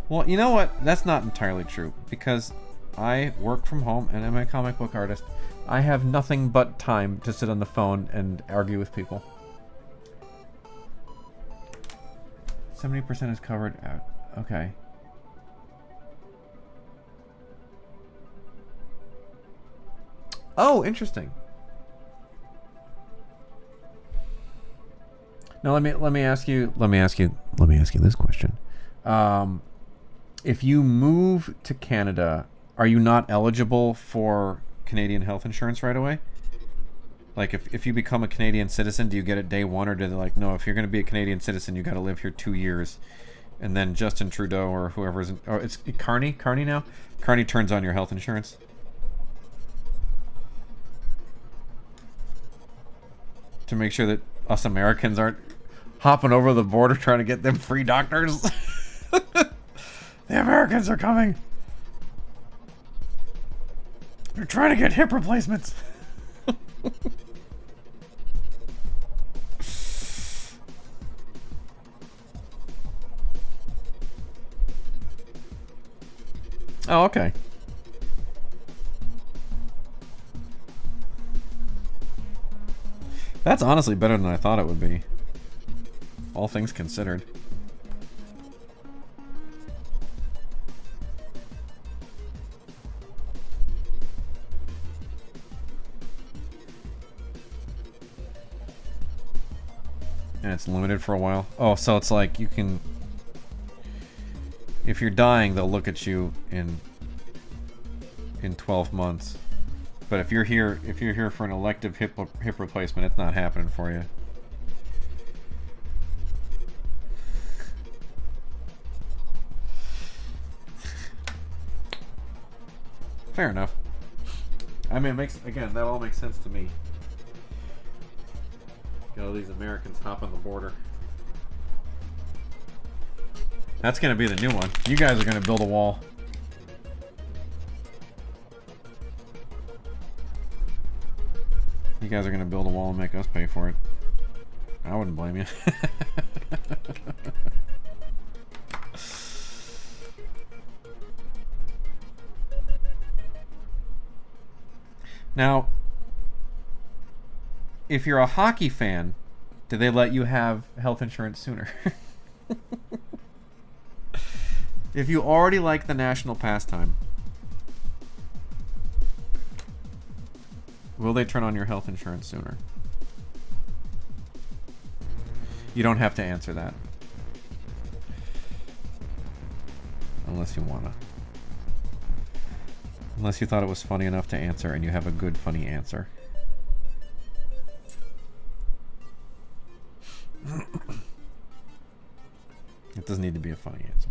Well, you know what? That's not entirely true, because I work from home and I'm a comic book artist. I have nothing but time to sit on the phone and argue with people. 70% is covered out. Okay. Oh, interesting. Now let me ask you this question. If you move to Canada, are you not eligible for Canadian health insurance right away? Like, if you become a Canadian citizen, do you get it day one, or do they like, no, if you're going to be a Canadian citizen, you got to live here 2 years, and then Justin Trudeau or whoever's, or it's Carney now? Carney turns on your health insurance? To make sure that us Americans aren't hopping over the border trying to get them free doctors. The Americans are coming. They're trying to get hip replacements. Oh, okay. That's honestly better than I thought it would be. All things considered. And it's limited for a while. Oh, so it's like you can... If you're dying, they'll look at you in 12 months. But if you're here for an elective hip replacement, it's not happening for you. Fair enough. I mean, that all makes sense to me. Got all these Americans hopping the border. That's gonna be the new one. You guys are gonna build a wall. You guys are gonna build a wall and make us pay for it. I wouldn't blame you. Now, if you're a hockey fan, do they let you have health insurance sooner? If you already like the national pastime, will they turn on your health insurance sooner? You don't have to answer that. Unless you wanna. Unless you thought it was funny enough to answer and you have a good funny answer. It doesn't need to be a funny answer.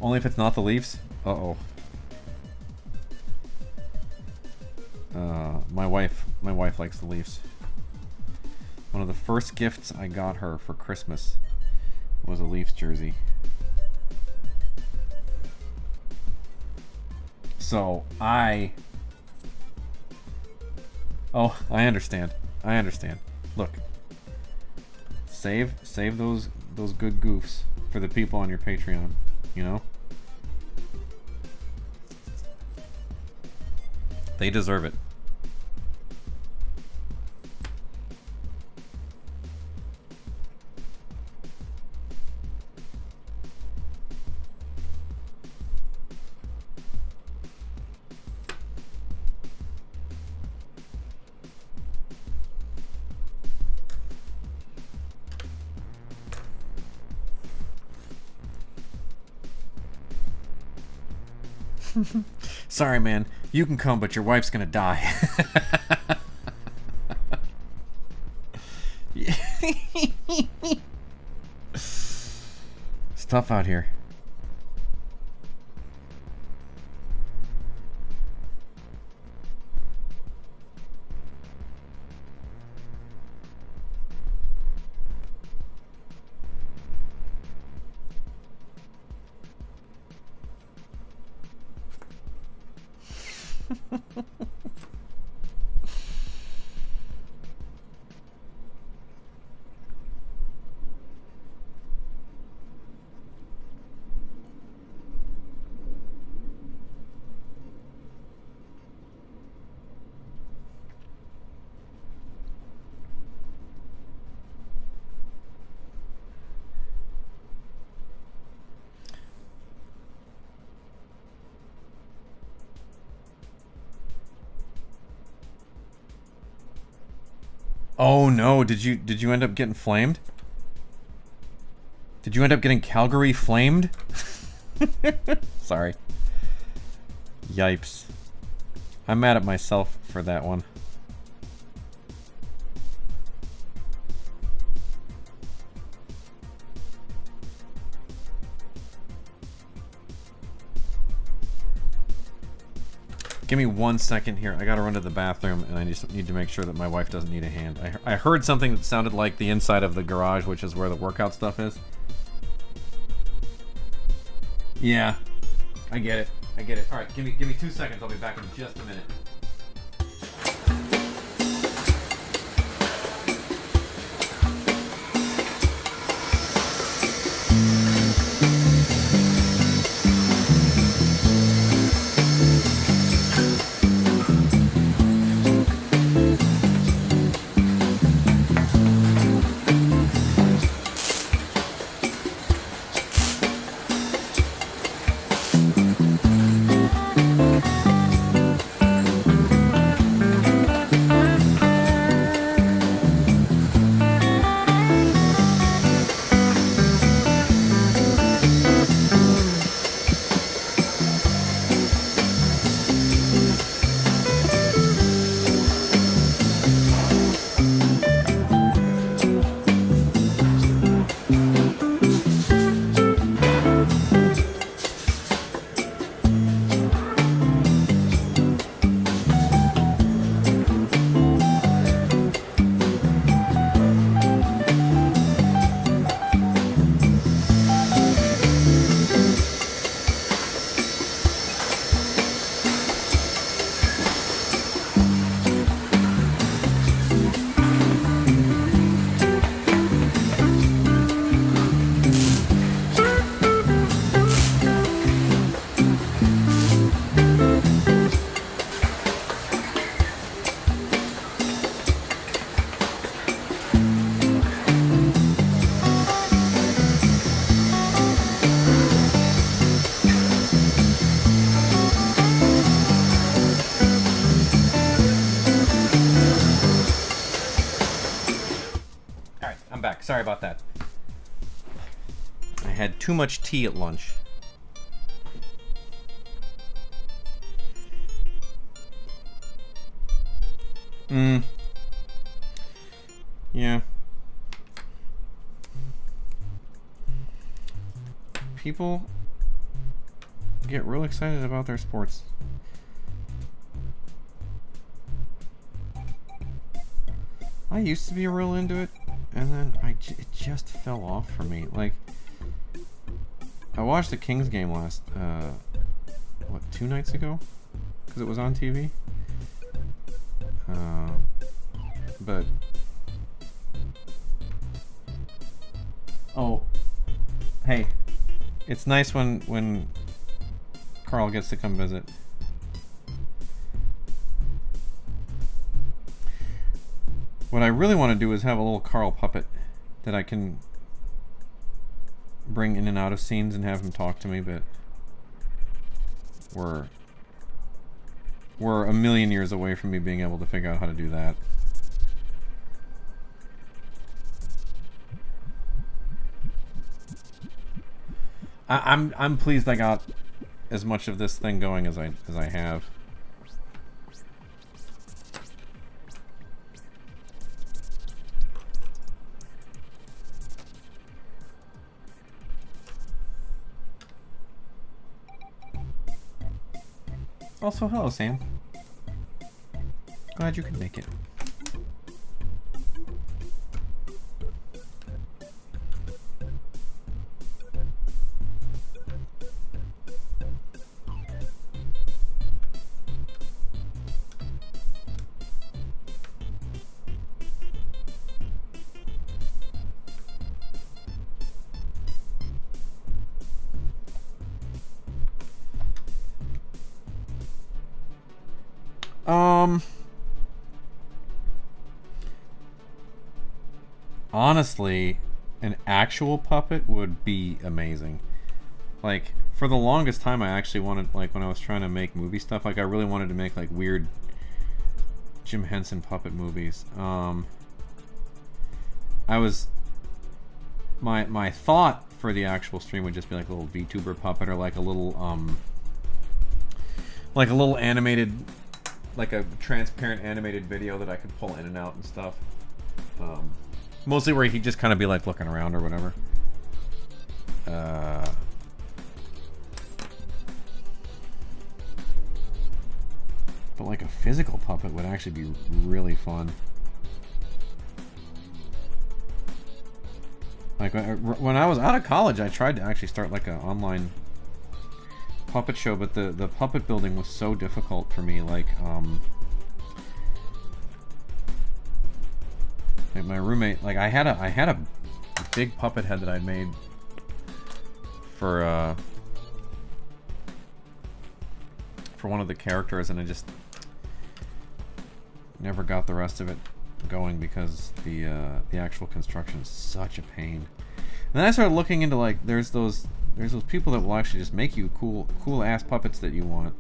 Only if it's not the Leafs? Uh-oh. My wife likes the Leafs. One of the first gifts I got her for Christmas was a Leafs jersey. So I understand. I understand. Look. Save those good goofs for the people on your Patreon, you know? They deserve it. Sorry, man. You can come, but your wife's gonna die. It's tough out here. Oh no, did you end up getting flamed? Did you end up getting Calgary flamed? Sorry. Yipes. I'm mad at myself for that one. Give me 1 second here. I gotta run to the bathroom, and I just need to make sure that my wife doesn't need a hand. I heard something that sounded like the inside of the garage, which is where the workout stuff is. Yeah, I get it. I get it. All right, give me 2 seconds. I'll be back in just a minute. Sorry about that. I had too much tea at lunch. Yeah. People get real excited about their sports. I used to be real into it, and then it just fell off for me. Like, I watched the Kings game last, 2 nights ago? Because it was on TV. But... Oh. Hey. It's nice when Carl gets to come visit. What I really want to do is have a little Carl puppet that I can bring in and out of scenes and have him talk to me, but we're a million years away from me being able to figure out how to do that. I'm pleased I got as much of this thing going as I have. Also, hello, Sam. Glad you could make it. Honestly, an actual puppet would be amazing. Like, for the longest time I actually wanted, like, when I was trying to make movie stuff, like, I really wanted to make, like, weird Jim Henson puppet movies. My thought for the actual stream would just be like a little VTuber puppet, or like a little animated, like a transparent animated video that I could pull in and out and stuff. Mostly where he'd just kind of be like looking around or whatever. But like a physical puppet would actually be really fun. Like when I was out of college, I tried to actually start like an online puppet show, but the puppet building was so difficult for me. Like my roommate, like I had a big puppet head that I'd made for one of the characters, and I just never got the rest of it going because the actual construction is such a pain. And then I started looking into, like, there's those people that will actually just make you cool ass puppets that you want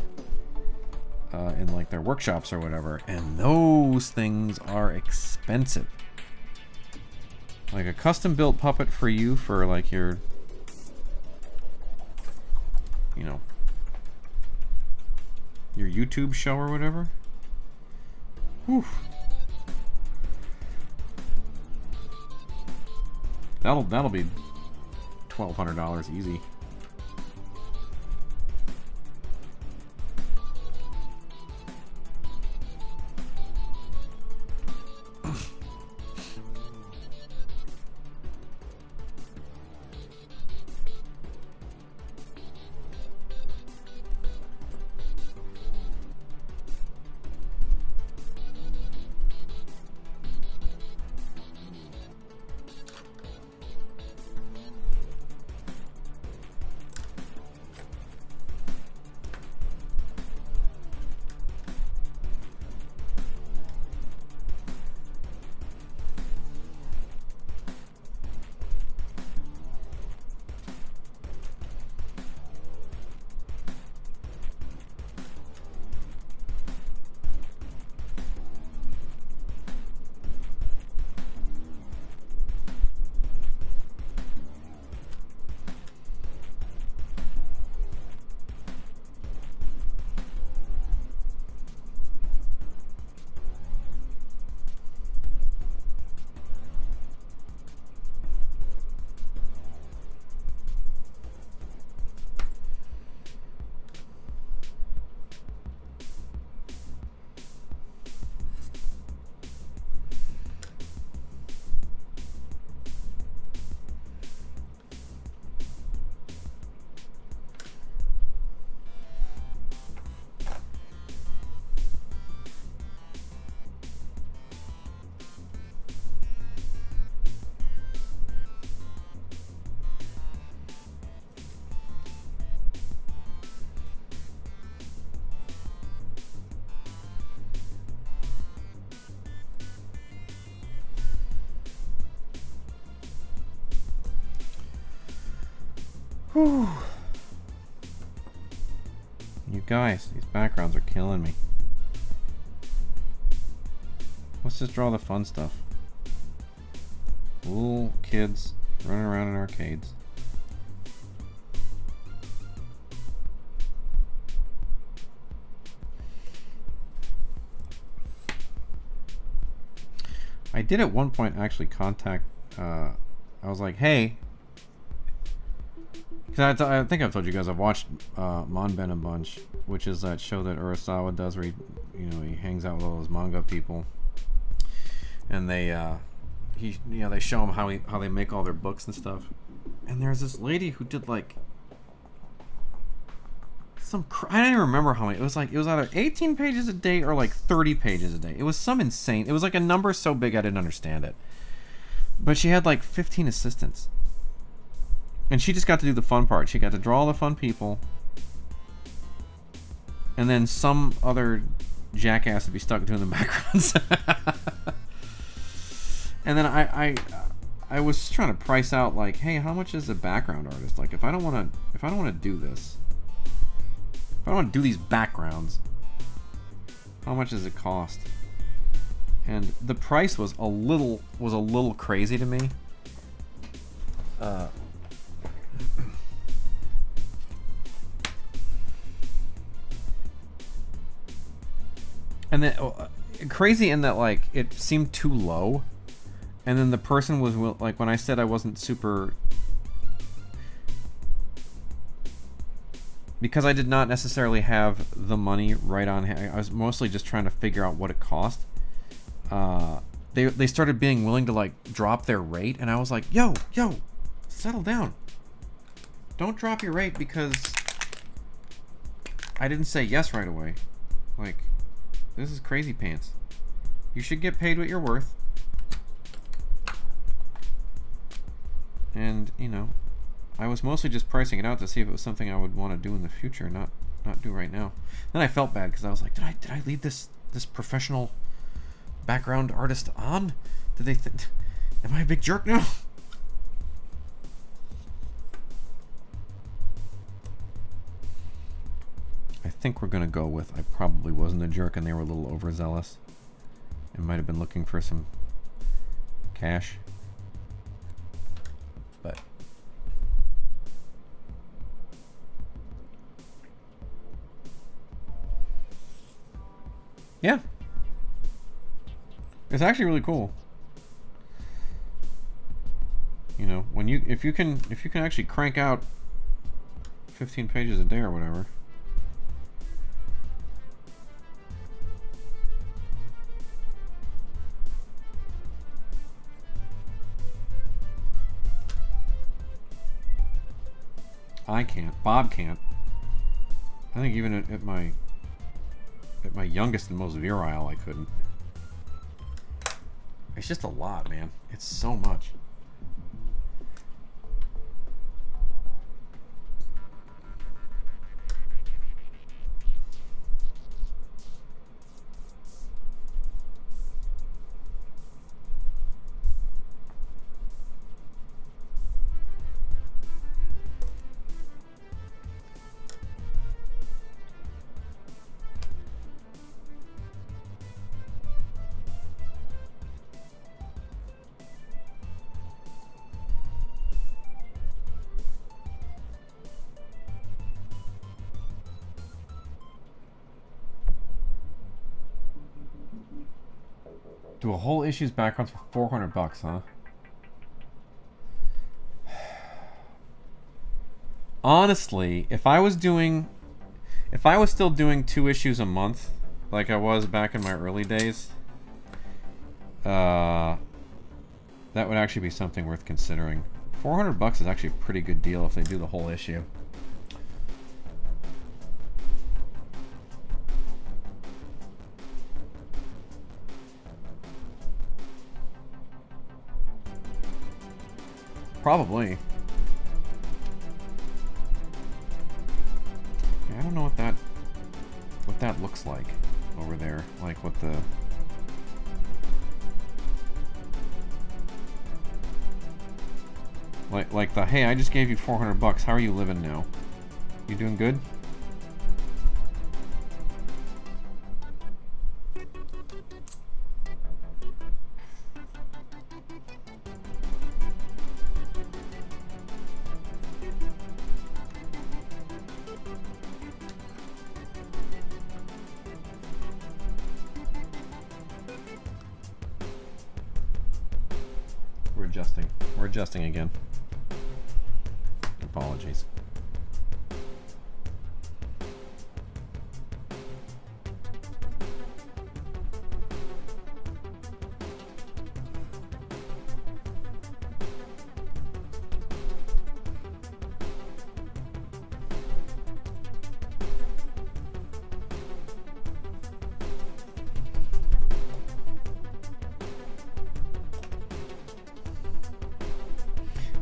in like their workshops or whatever, and those things are expensive. Like a custom built puppet for you for like your, you know, your YouTube show or whatever. Whew. That'll be $1,200 easy. Whew. You guys, these backgrounds are killing me. Let's just draw the fun stuff. Little kids running around in arcades. I did at one point actually contact, I was like, hey, because I think I've told you guys I've watched Manben a bunch, which is that show that Urasawa does where he hangs out with all those manga people, and they they show him how they make all their books and stuff. And there's this lady who did like I don't even remember how many. It was either 18 pages a day or like 30 pages a day. It was some insane. It was like a number so big I didn't understand it. But she had like 15 assistants. And she just got to do the fun part. She got to draw all the fun people. And then some other jackass would be stuck doing the backgrounds. And then I was just trying to price out like, hey, how much is a background artist? Like if I don't want to do this, if I don't want to do these backgrounds, how much does it cost? And the price was a little crazy to me. And then crazy in that like it seemed too low, and then the person was like, when I said I wasn't super, because I did not necessarily have the money right on hand. I was mostly just trying to figure out what it cost. They started being willing to like drop their rate, and I was like, yo, settle down. Don't drop your rate because I didn't say yes right away. Like, this is crazy pants. You should get paid what you're worth. And, I was mostly just pricing it out to see if it was something I would want to do in the future, not do right now. Then I felt bad because I was like, did I lead this professional background artist on? Did they am I a big jerk now? I think we're gonna go with I probably wasn't a jerk and they were a little overzealous and might have been looking for some cash. But yeah, it's actually really cool. When if you can actually crank out 15 pages a day or whatever. I can't. Bob can't. I think even at my youngest and most virile, I couldn't. It's just a lot, man. It's so much. Do a whole issue's backgrounds for $400, huh? Honestly, if I was still doing 2 issues a month, like I was back in my early days, that would actually be something worth considering. $400 is actually a pretty good deal if they do the whole issue. Probably. Yeah, I don't know what that looks like over there. Like what the Like the, hey, I just gave you $400. How are you living now? You doing good? We're adjusting. We're adjusting again. Apologies.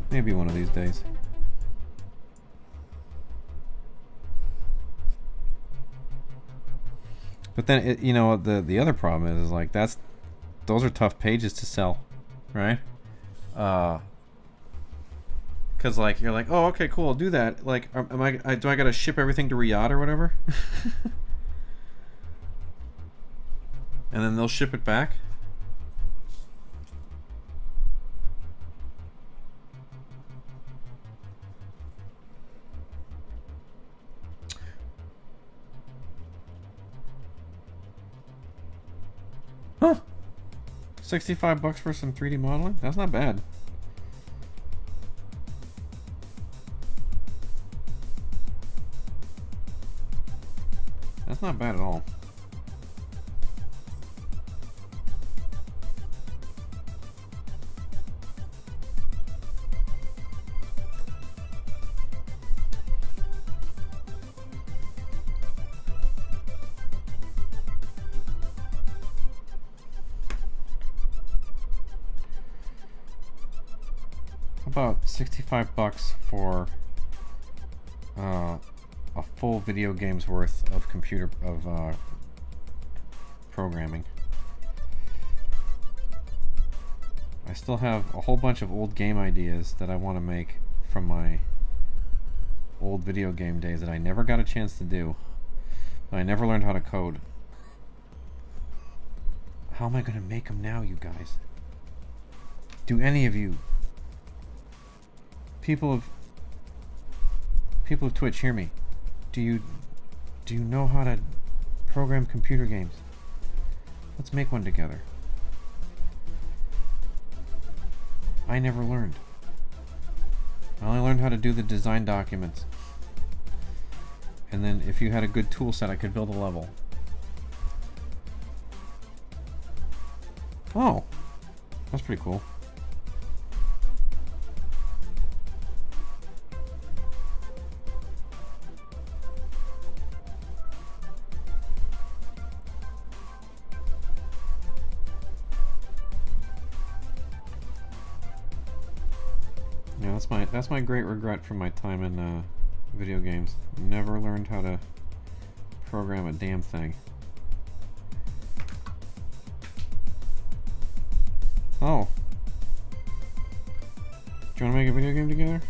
Maybe one of these days. But then, you know, the other problem is like those are tough pages to sell, right? Cause like you're like, oh, okay, cool, I'll do that. Like, do I gotta ship everything to Riyadh or whatever? And then they'll ship it back. Huh. $65 for some 3D modeling? That's not bad. That's not bad at all. About $65 for a full video game's worth of programming. I still have a whole bunch of old game ideas that I want to make from my old video game days that I never got a chance to do. But I never learned how to code. How am I going to make them now, you guys? Do any of you people of Twitch, hear me? Do you know how to program computer games? Let's make one together. I never learned. I only learned how to do the design documents. And then if you had a good tool set, I could build a level. Oh, that's pretty cool. Yeah, that's my great regret from my time in video games. Never learned how to program a damn thing. Oh. Do you want to make a video game together?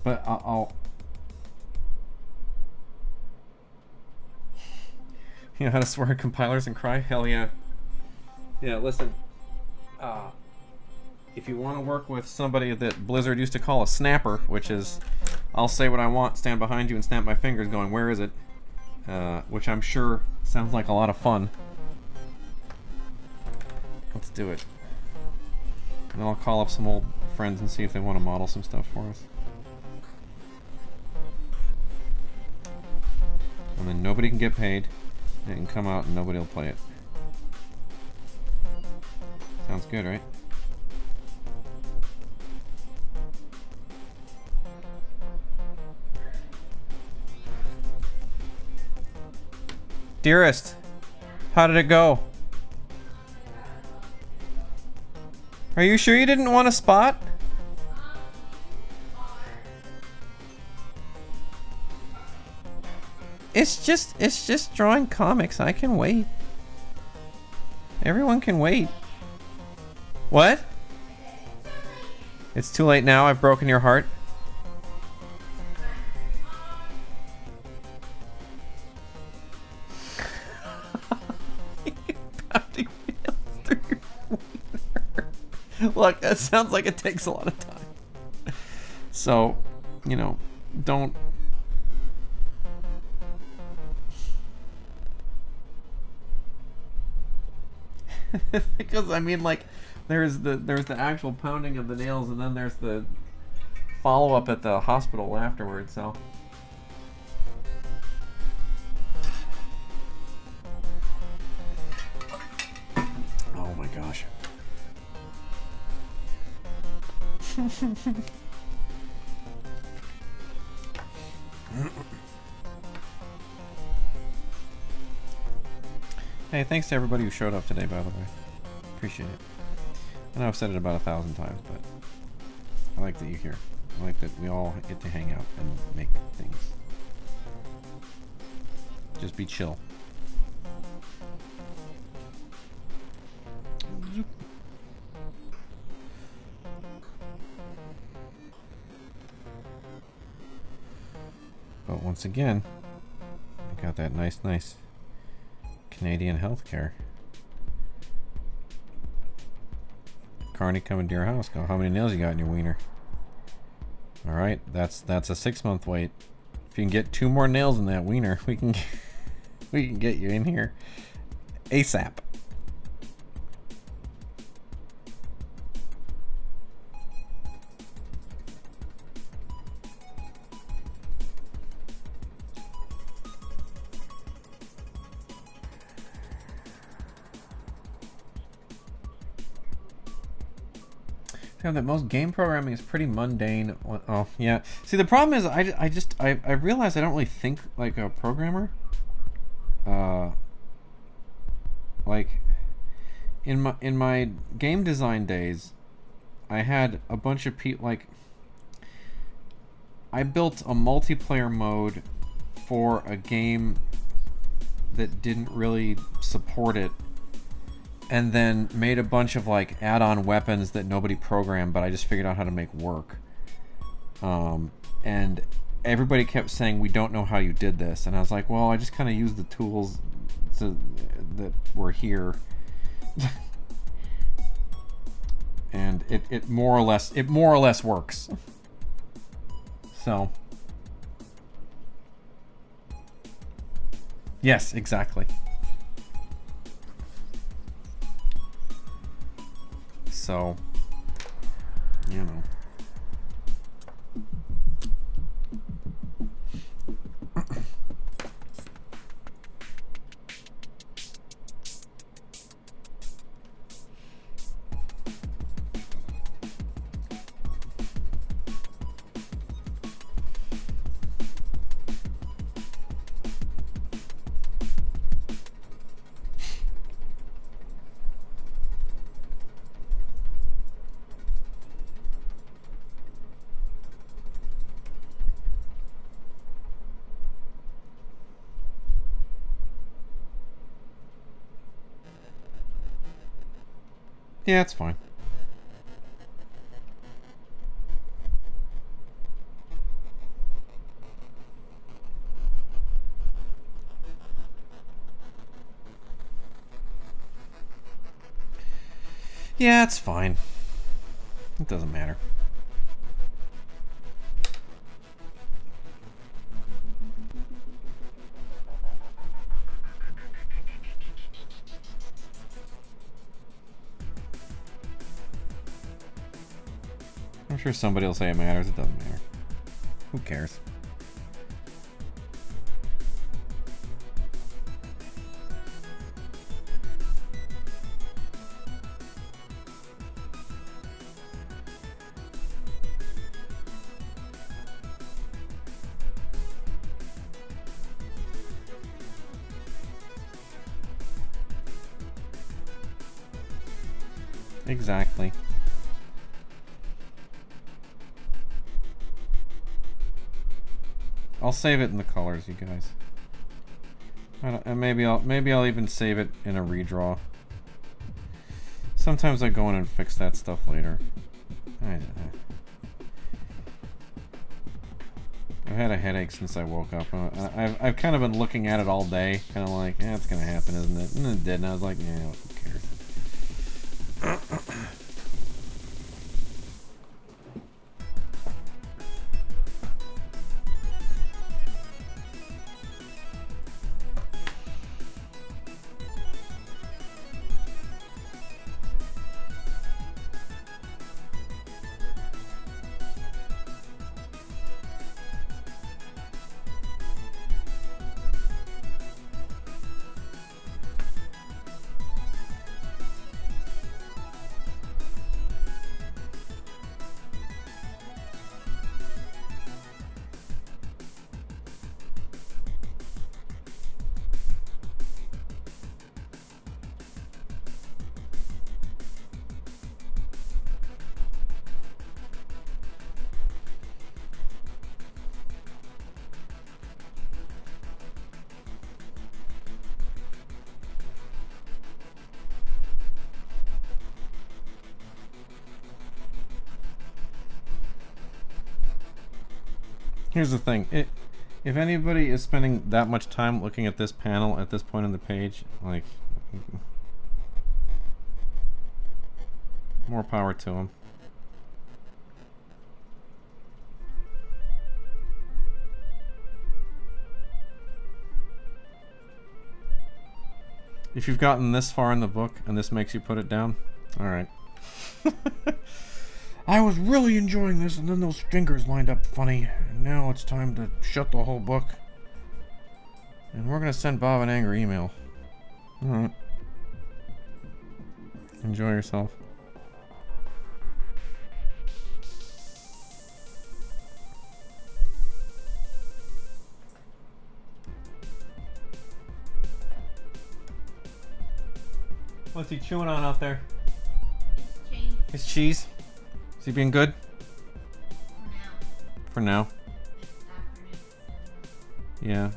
But I'll you know how to swear at compilers and cry? Hell yeah. Yeah, listen. If you want to work with somebody that Blizzard used to call a snapper, which is, I'll say what I want, stand behind you and snap my fingers going, where is it? Which I'm sure sounds like a lot of fun. Let's do it. And then I'll call up some old friends and see if they want to model some stuff for us. And then nobody can get paid. It can come out and nobody will play it. Sounds good, right? Dearest, how did it go? Are you sure you didn't want a spot? it's just drawing comics. I can wait. Everyone can wait. What? It's too late now. I've broken your heart. Look, that sounds like it takes a lot of time. So, you know, don't. Because I mean, like, there's the actual pounding of the nails, and then there's the follow up at the hospital afterwards. So. Oh my gosh. Hey, thanks to everybody who showed up today, by the way. Appreciate it. I know I've said it about 1,000 times, but I like that you're here. I like that we all get to hang out and make things. Just be chill. But once again, I got that nice Canadian healthcare. Carney coming to your house. Go, how many nails you got in your wiener? Alright, that's a 6-month wait. If you can get 2 more nails in that wiener, we can get you in here ASAP. That most game programming is pretty mundane. Oh yeah. See, the problem is I realize I don't really think like a programmer. Like in my game design days, I had a bunch of people. Like, I built a multiplayer mode for a game that didn't really support it, and then made a bunch of like add-on weapons that nobody programmed, but I just figured out how to make work. And everybody kept saying, we don't know how you did this. And I was like, well, I just kind of used the tools that were here. And it more or less works. So. Yes, exactly. So, you know. Yeah, it's fine. Yeah, it's fine. It doesn't matter. I'm sure somebody will say it matters. It doesn't matter. Who cares? Exactly. I'll save it in the colors, you guys. And maybe I'll even save it in a redraw. Sometimes I go in and fix that stuff later. I've had a headache since I woke up. I've kind of been looking at it all day, kind of like, it's gonna happen, isn't it? And it did, and I was like, yeah, who cares? Here's the thing. If anybody is spending that much time looking at this panel at this point on the page, like, more power to them. If you've gotten this far in the book and this makes you put it down, alright. I was really enjoying this, and then those fingers lined up funny. And now it's time to shut the whole book. And we're gonna send Bob an angry email. Alright. Enjoy yourself. What's he chewing on out there? It's cheese. Is he being good? For now. Yeah.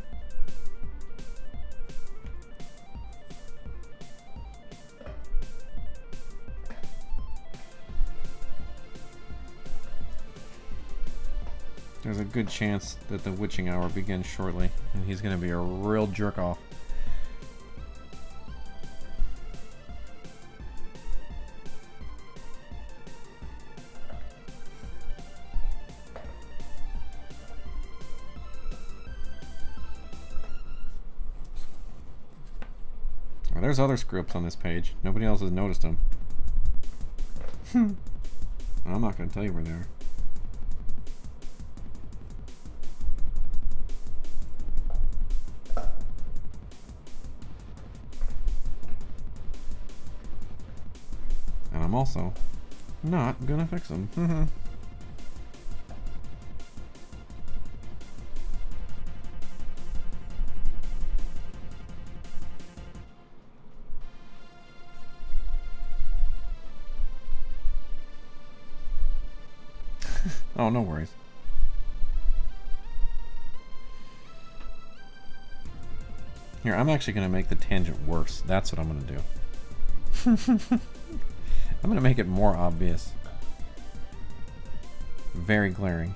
There's a good chance that the witching hour begins shortly, and he's gonna be a real jerk off. Well, there's other scripts on this page. Nobody else has noticed them. I'm not gonna tell you where they are. And I'm also not gonna fix them. Oh, no worries. Here, I'm actually gonna make the tangent worse. That's what I'm gonna do. I'm gonna make it more obvious. Very glaring.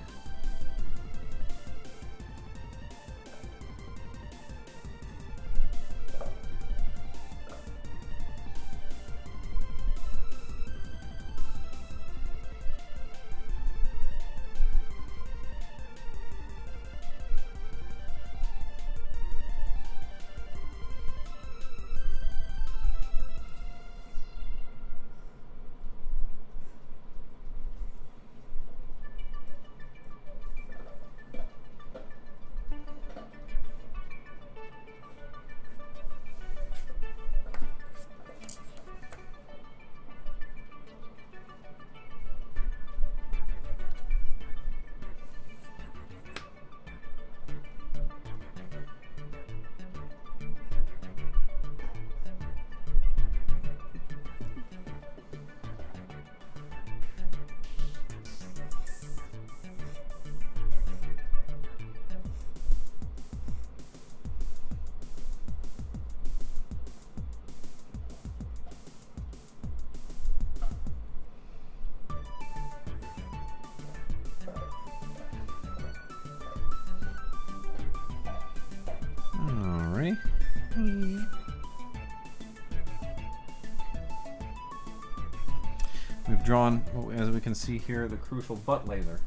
We've drawn, as we can see here, the crucial butt lather.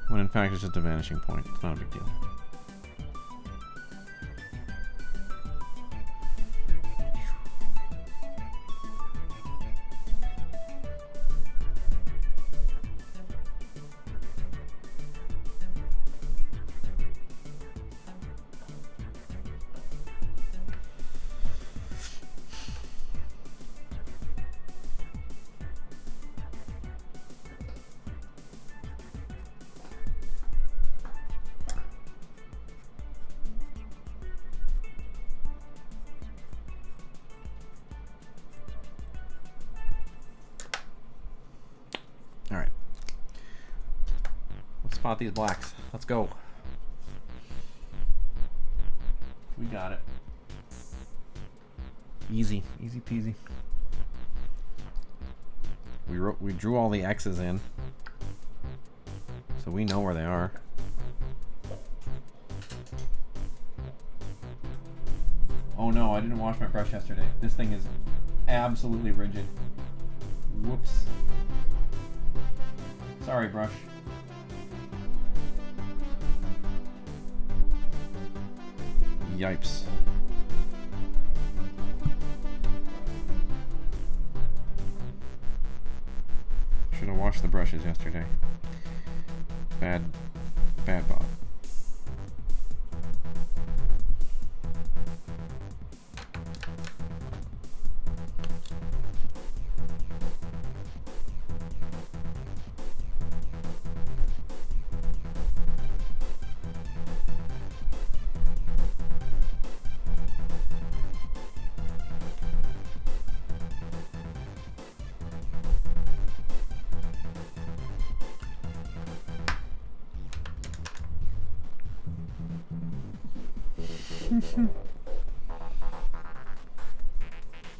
When in fact it's just a vanishing point. It's not a big deal. Alright. Let's spot these blacks. Let's go. We got it. Easy. Easy peasy. We drew all the X's in. So we know where they are. Oh no, I didn't wash my brush yesterday. This thing is absolutely rigid. Whoops. Sorry, brush. Yipes. Should have washed the brushes yesterday. Bad Bob.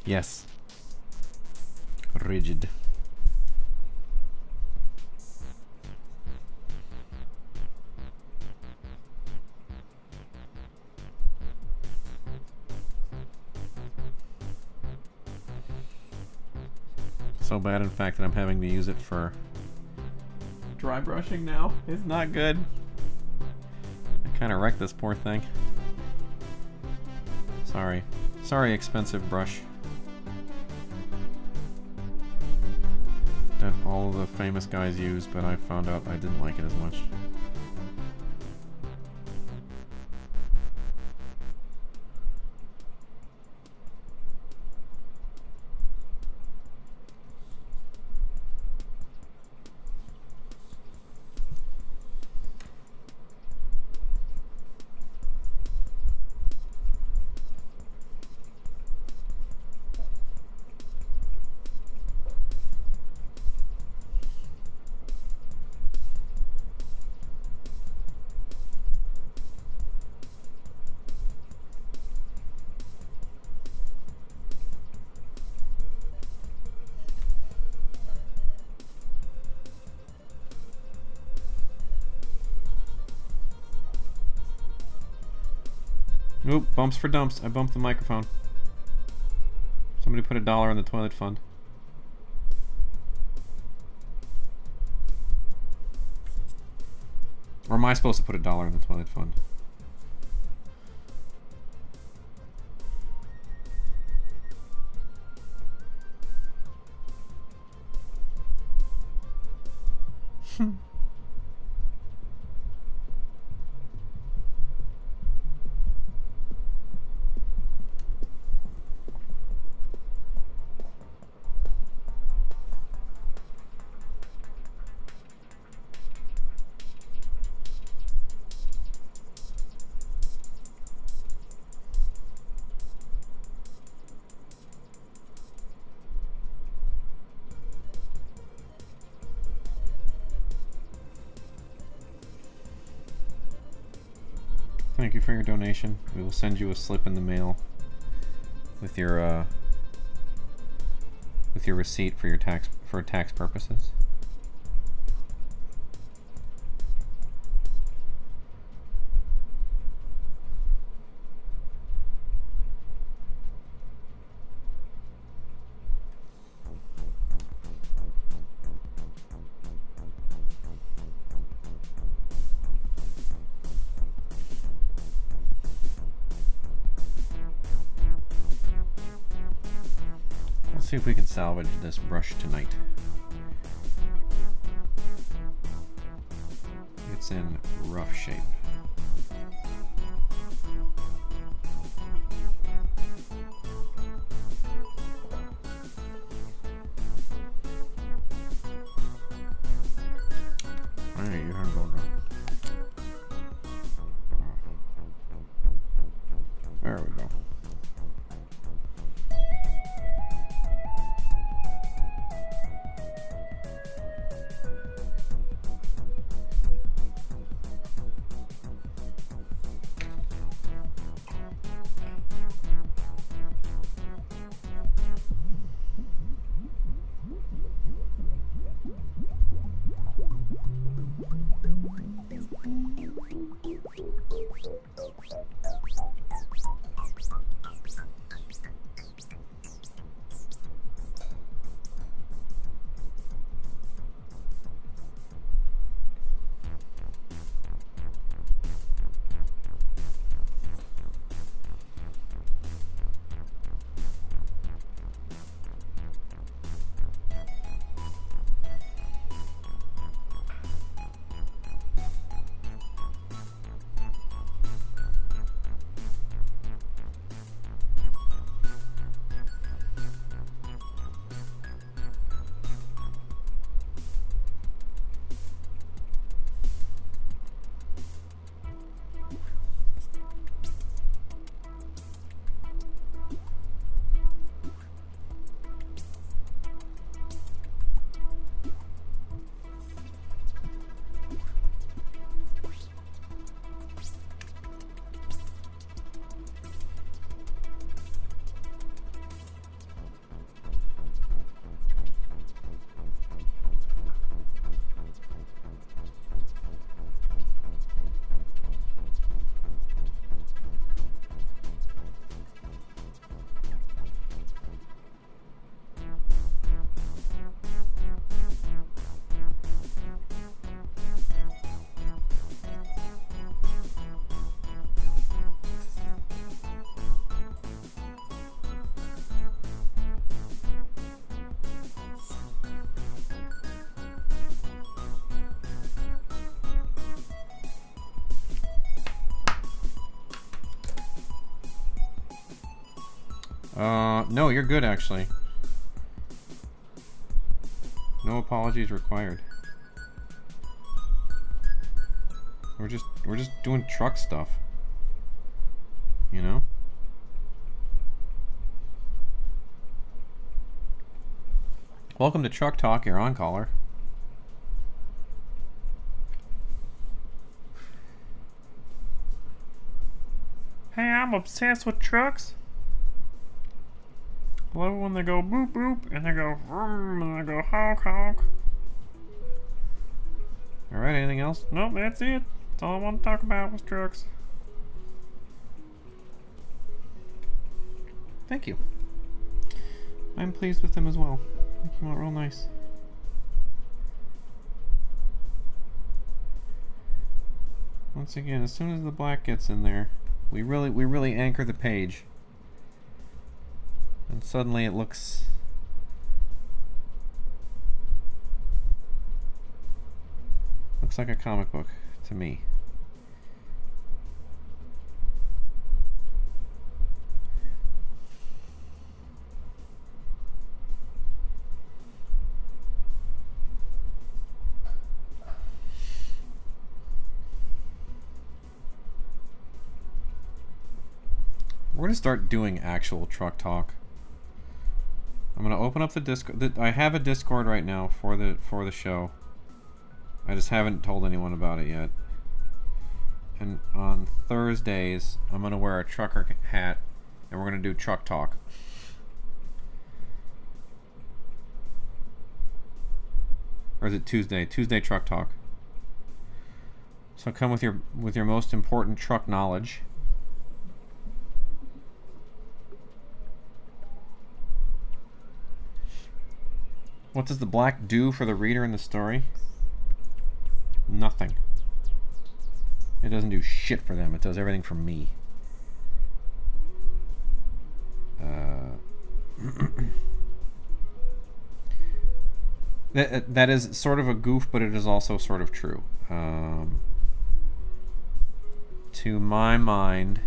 Yes. Rigid. So bad, in fact, that I'm having to use it for dry brushing now. It's not good. I kind of wrecked this poor thing. Sorry. Sorry, expensive brush. That all of the famous guys use, but I found out I didn't like it as much. Oop, bumps for dumps. I bumped the microphone. Somebody put $1 in the toilet fund. Or am I supposed to put $1 in the toilet fund? Thank you for your donation. We will send you a slip in the mail with your receipt for your tax purposes. see if we can salvage this brush tonight. It's in rough shape. Alright, you're gonna go down. There we go. No, you're good actually. No apologies required. We're just doing truck stuff. You know? Welcome to Truck Talk, you're on caller. Hey, I'm obsessed with trucks. Love it when they go boop boop and they go vroom and they go honk honk. Alright, anything else? Nope, that's it. That's all I want to talk about was trucks. Thank you. I'm pleased with them as well. They came out real nice. Once again, as soon as the black gets in there, we really anchor the page. And suddenly it looks like a comic book to me. We're gonna start doing actual truck talk. I'm gonna open up the Discord. I have a Discord right now for the show. I just haven't told anyone about it yet. And on Thursdays, I'm gonna wear a trucker hat, and we're gonna do truck talk. Or is it Tuesday? Tuesday truck talk. So come with your most important truck knowledge. What does the black do for the reader in the story? Nothing. It doesn't do shit for them. It does everything for me. That is sort of a goof, but it is also sort of true. To my mind,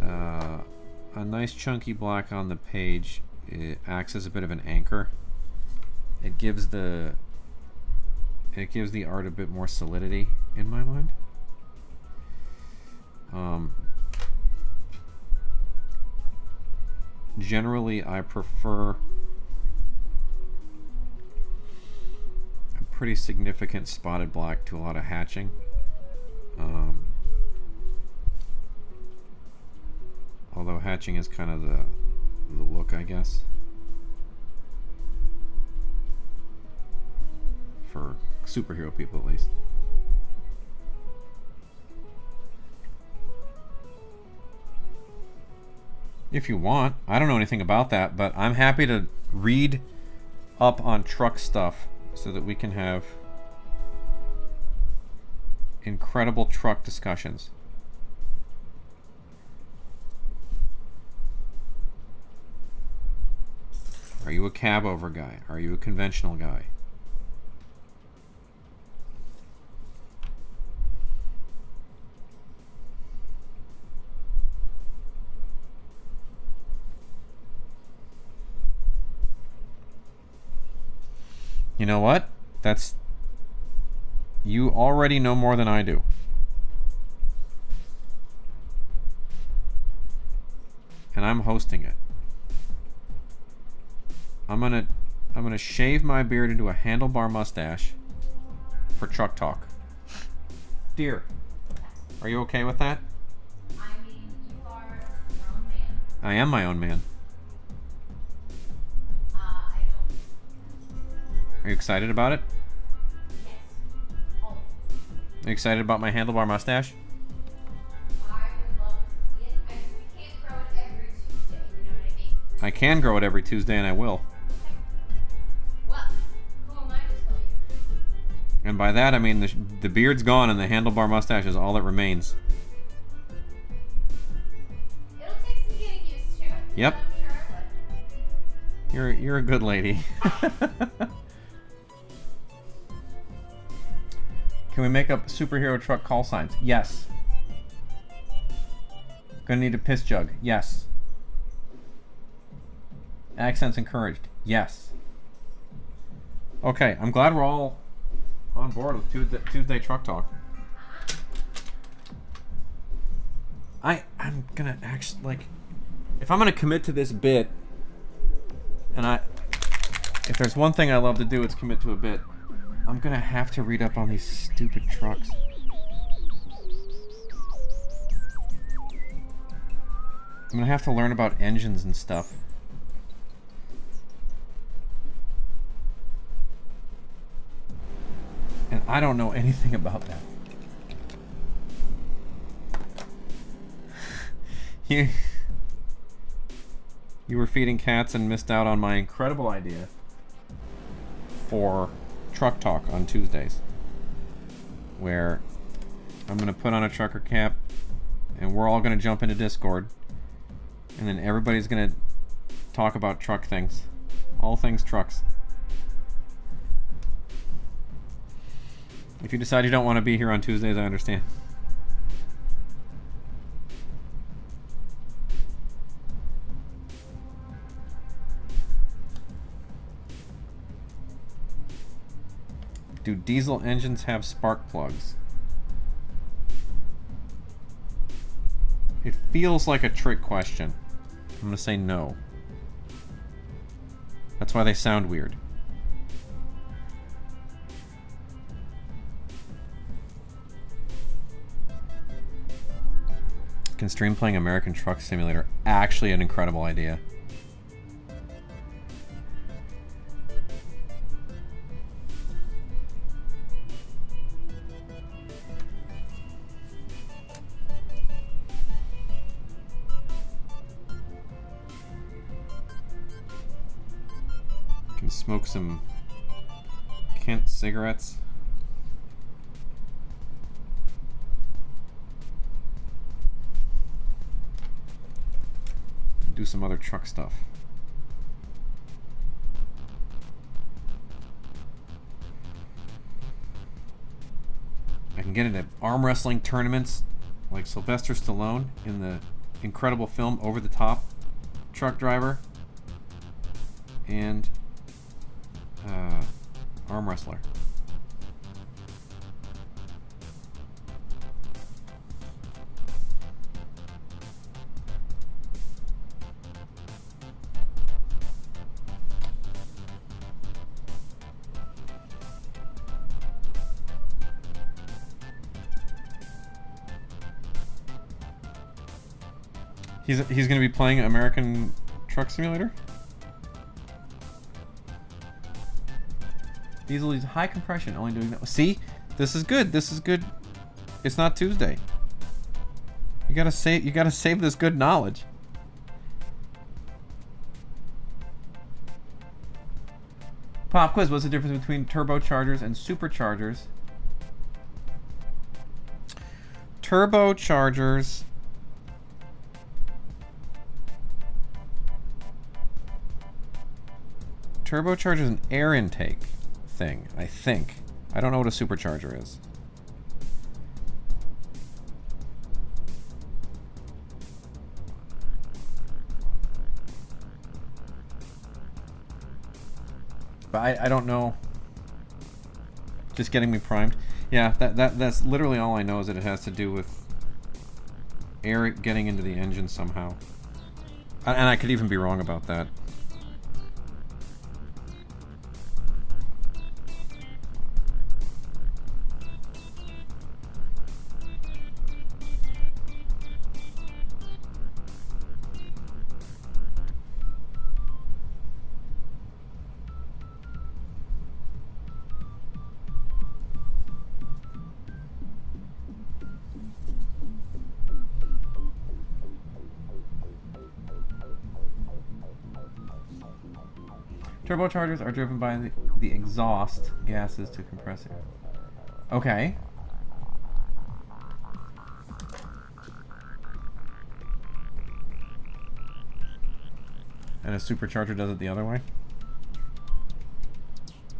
a nice chunky black on the page, it acts as a bit of an anchor. It gives the art a bit more solidity in my mind. Generally, I prefer a pretty significant spotted black to a lot of hatching. Although hatching is kind of the look, I guess, for superhero people at least. If you want. I don't know anything about that, but I'm happy to read up on truck stuff so that we can have incredible truck discussions. Are you a cab over guy? Are you a conventional guy? You know what? You already know more than I do. And I'm hosting it. I'm gonna shave my beard into a handlebar mustache for truck talk. Dear, are you okay with that? I mean, you are your own man. I am my own man. I don't. Are you excited about it? Yes. Always. Are you excited about my handlebar mustache? I would love to see it. I just can't grow it every Tuesday. You know what I mean? I can grow it every Tuesday, and I will. Well, who am I to tell you? And by that, I mean the beard's gone and the handlebar mustache is all that remains. It'll take some getting used to. Yep. I'm sure it would. You're a good lady. Can we make up superhero truck call signs? Yes. Gonna need a piss jug. Yes. Accents encouraged. Yes. Okay, I'm glad we're all on board with Tuesday Truck Talk. I'm gonna actually, like, if I'm gonna commit to this bit, and if there's one thing I love to do, it's commit to a bit. I'm gonna have to read up on these stupid trucks. I'm gonna have to learn about engines and stuff. And I don't know anything about that. You were feeding cats and missed out on my incredible idea for Truck Talk on Tuesdays, where I'm going to put on a trucker cap and we're all going to jump into Discord, and then everybody's going to talk about truck things. All things trucks. If you decide you don't want to be here on Tuesdays, I understand. Do diesel engines have spark plugs? It feels like a trick question. I'm going to say no. That's why they sound weird. Can stream playing American Truck Simulator? Actually an incredible idea. Can smoke some Kent cigarettes. Do some other truck stuff. can get into arm wrestling tournaments like Sylvester Stallone in the incredible film Over the Top Truck Driver, and arm wrestler. He's going to be playing American Truck Simulator? Easily high compression, only doing that. See? This is good. This is good. It's not Tuesday. You gotta save this good knowledge. Pop quiz, what's the difference between turbochargers and superchargers? Turbochargers Turbocharger is an air intake thing, I think. I don't know what a supercharger is. But I don't know. Just getting me primed. Yeah, that's literally all I know, is that it has to do with air getting into the engine somehow. And I could even be wrong about that. Turbochargers are driven by the exhaust gases to compress air. Okay. And a supercharger does it the other way?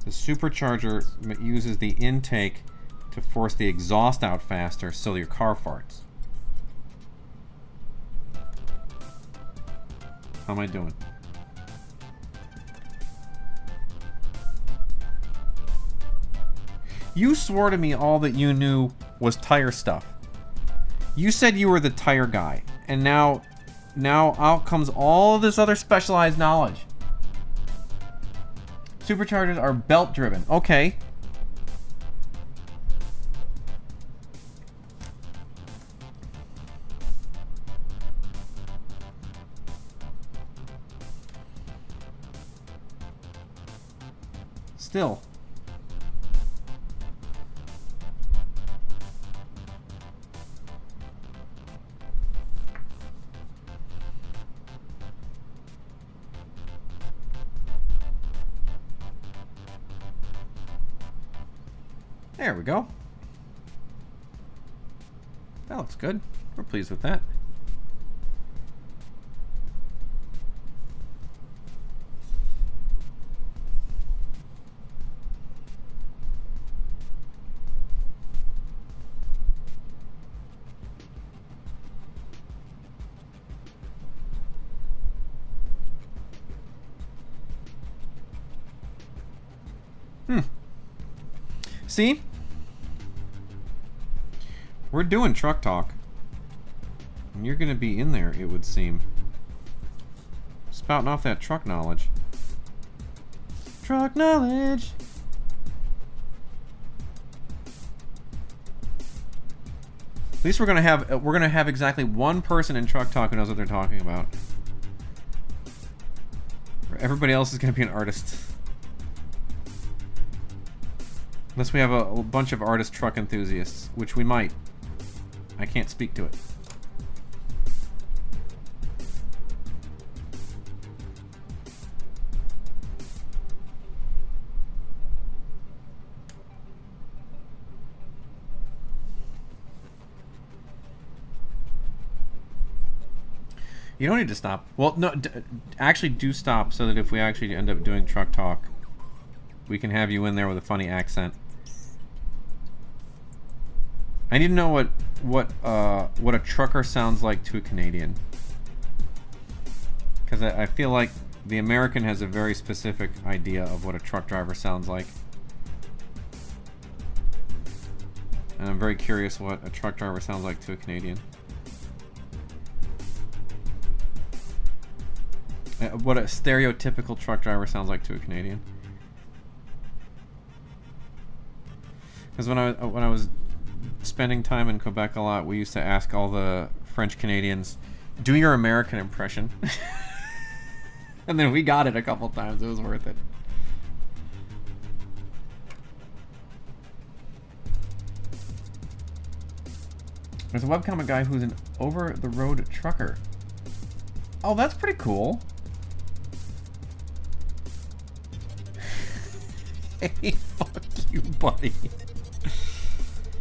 The supercharger uses the intake to force the exhaust out faster so your car farts. How am I doing? You swore to me all that you knew was tire stuff. You said you were the tire guy, and now out comes all this other specialized knowledge. Superchargers are belt driven. Okay. Still. There we go. That looks good. We're pleased with that. See? We're doing truck talk. And you're gonna be in there, it would seem. Spouting off that truck knowledge. Truck knowledge! At least we're gonna have exactly one person in truck talk who knows what they're talking about. Everybody else is gonna be an artist. Unless we have a bunch of artist truck enthusiasts, which we might. I can't speak to it. You don't need to stop. Well, no, actually do stop so that if we actually end up doing truck talk, we can have you in there with a funny accent. I need to know what a trucker sounds like to a Canadian. Because I feel like the American has a very specific idea of what a truck driver sounds like. And I'm very curious what a truck driver sounds like to a Canadian. What a stereotypical truck driver sounds like to a Canadian. Because when I was spending time in Quebec a lot, we used to ask all the French Canadians, "Do your American impression." And then we got it a couple times. It was worth it. There's a webcomic guy who's an over-the-road trucker. Oh, that's pretty cool. Hey, fuck you, buddy.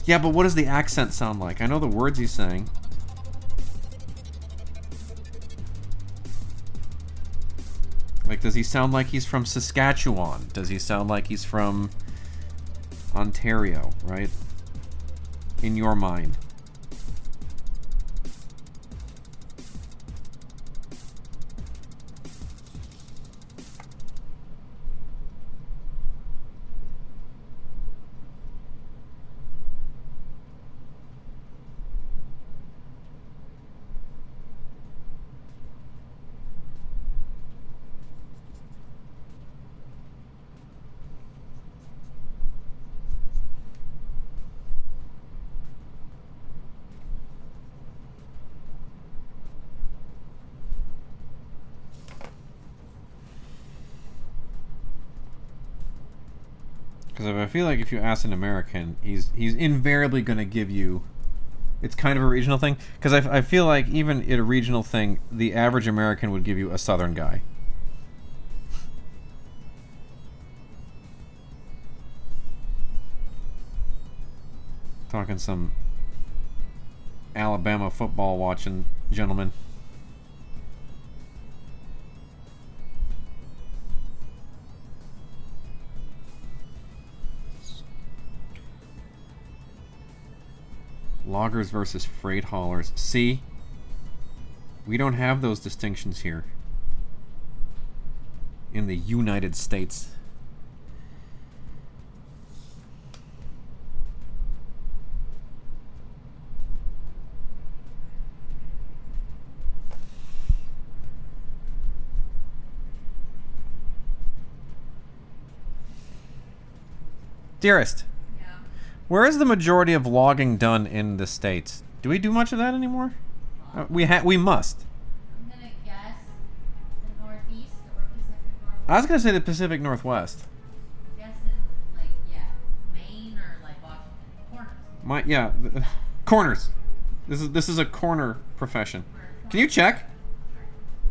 Yeah, but what does the accent sound like? I know the words he's saying. Like, does he sound like he's from Saskatchewan? Does he sound like he's from Ontario, right? In your mind. Because I feel like if you ask an American, he's invariably going to give you... It's kind of a regional thing. Because I feel like even in a regional thing, the average American would give you a southern guy. Talking some Alabama football watching gentlemen. Loggers versus freight haulers. See? We don't have those distinctions here. In the United States. Dearest. Where is the majority of logging done in the States? Do we do much of that anymore? We must. I'm gonna guess the Northeast or Pacific Northwest. I was gonna say the Pacific Northwest. I'm guessing Maine or Washington. Corners. Corners. This is a corner profession. Can you check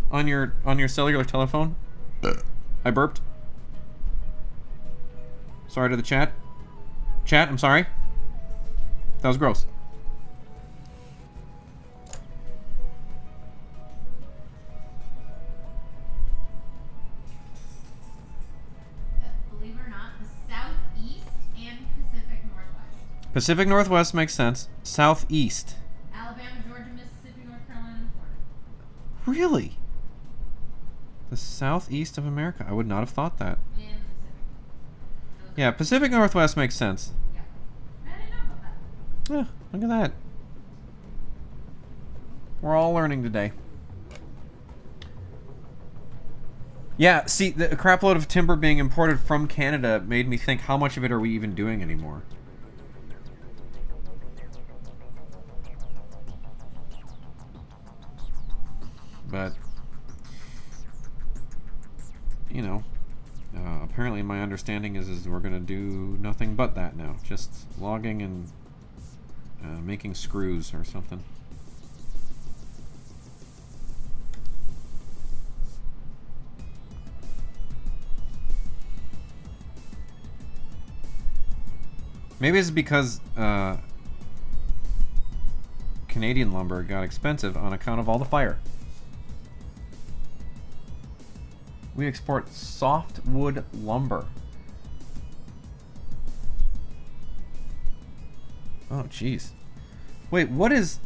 on your cellular telephone? I burped. Sorry to the chat. Chat, I'm sorry. That was gross. Believe it or not, the Southeast and Pacific Northwest. Pacific Northwest makes sense. Southeast. Alabama, Georgia, Mississippi, North Carolina, and Florida. Really? The southeast of America? I would not have thought that. And Pacific. Yeah, Pacific Northwest makes sense. Yeah. I didn't know about that. Yeah, look at that. We're all learning today. Yeah, see, the crapload of timber being imported from Canada made me think, how much of it are we even doing anymore? But, you know, apparently my understanding is we're going to do nothing but that now. Just logging and making screws or something. Maybe it's because Canadian lumber got expensive on account of all the fire. We export softwood lumber. Oh, jeez. Wait, what is...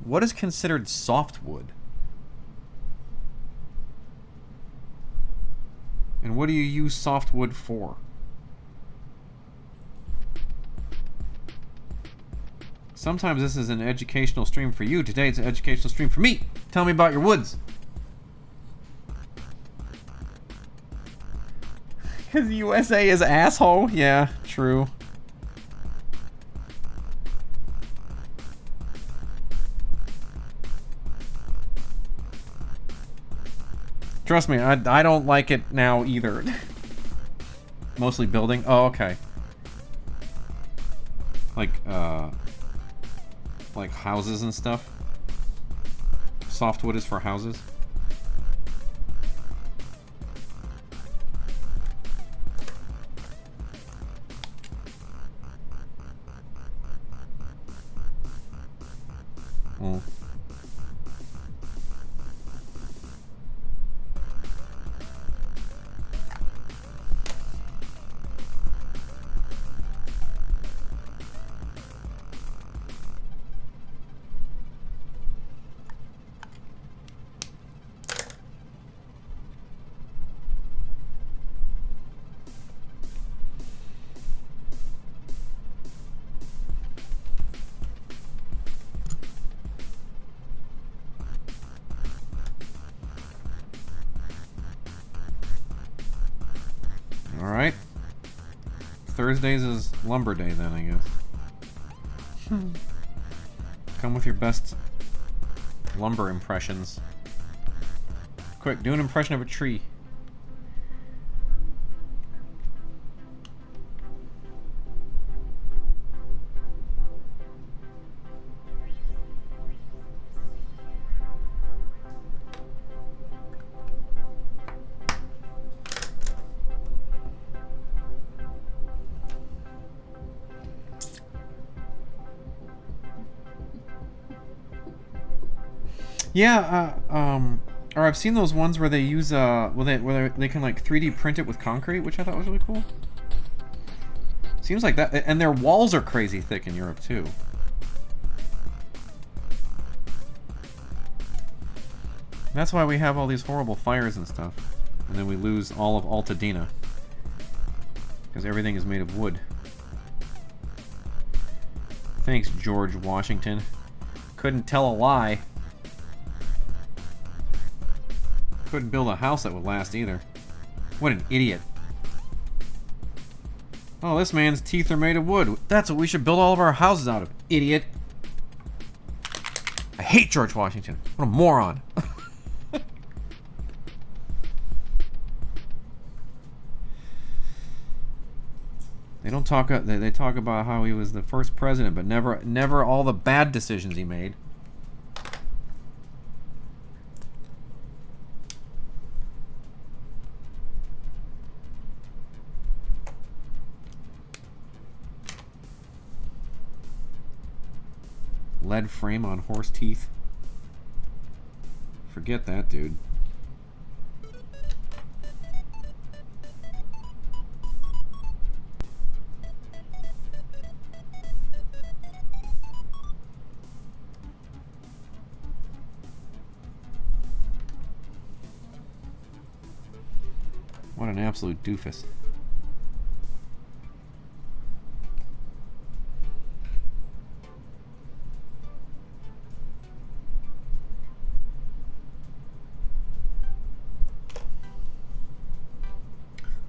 What is considered softwood? And what do you use softwood for? Sometimes this is an educational stream for you. Today it's an educational stream for me. Tell me about your woods. Because USA is asshole? Yeah, true. Trust me, I don't like it now either. Mostly building. Oh, okay. Like houses and stuff. Softwood is for houses. Mm. Alright. Thursdays is lumber day then, I guess. Come with your best lumber impressions. Quick, do an impression of a tree. Yeah, or I've seen those ones where they use where they can like 3D print it with concrete, which I thought was really cool. Seems like that, and their walls are crazy thick in Europe too. That's why we have all these horrible fires and stuff, and then we lose all of Altadena because everything is made of wood. Thanks, George Washington. Couldn't tell a lie. Couldn't build a house that would last either. What an idiot. Oh, this man's teeth are made of wood. That's what we should build all of our houses out of, idiot. I hate George Washington. What a moron. They don't talk. They talk about how he was the first president, but never all the bad decisions he made. Lead frame on horse teeth. Forget that, dude. What an absolute doofus.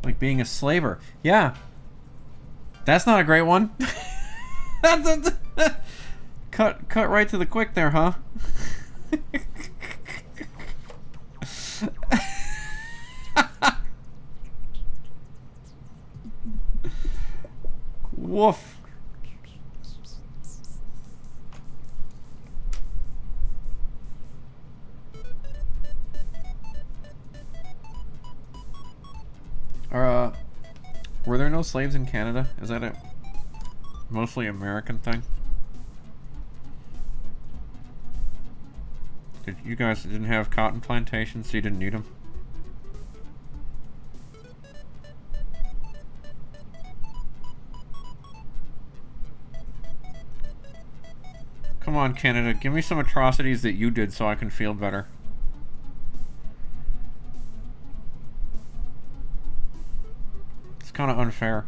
Like being a slaver. Yeah. That's not a great one. That's cut right to the quick there, huh? Woof. Were there no slaves in Canada? Is that a mostly American thing? You guys didn't have cotton plantations, so you didn't need them? on, Canada. Give me some atrocities that you did so I can feel better. It's kind of unfair.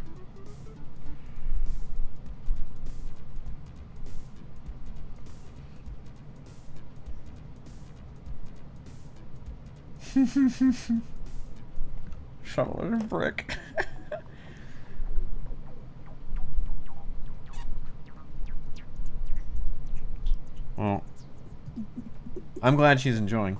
Shovel and brick. Well, I'm glad she's enjoying.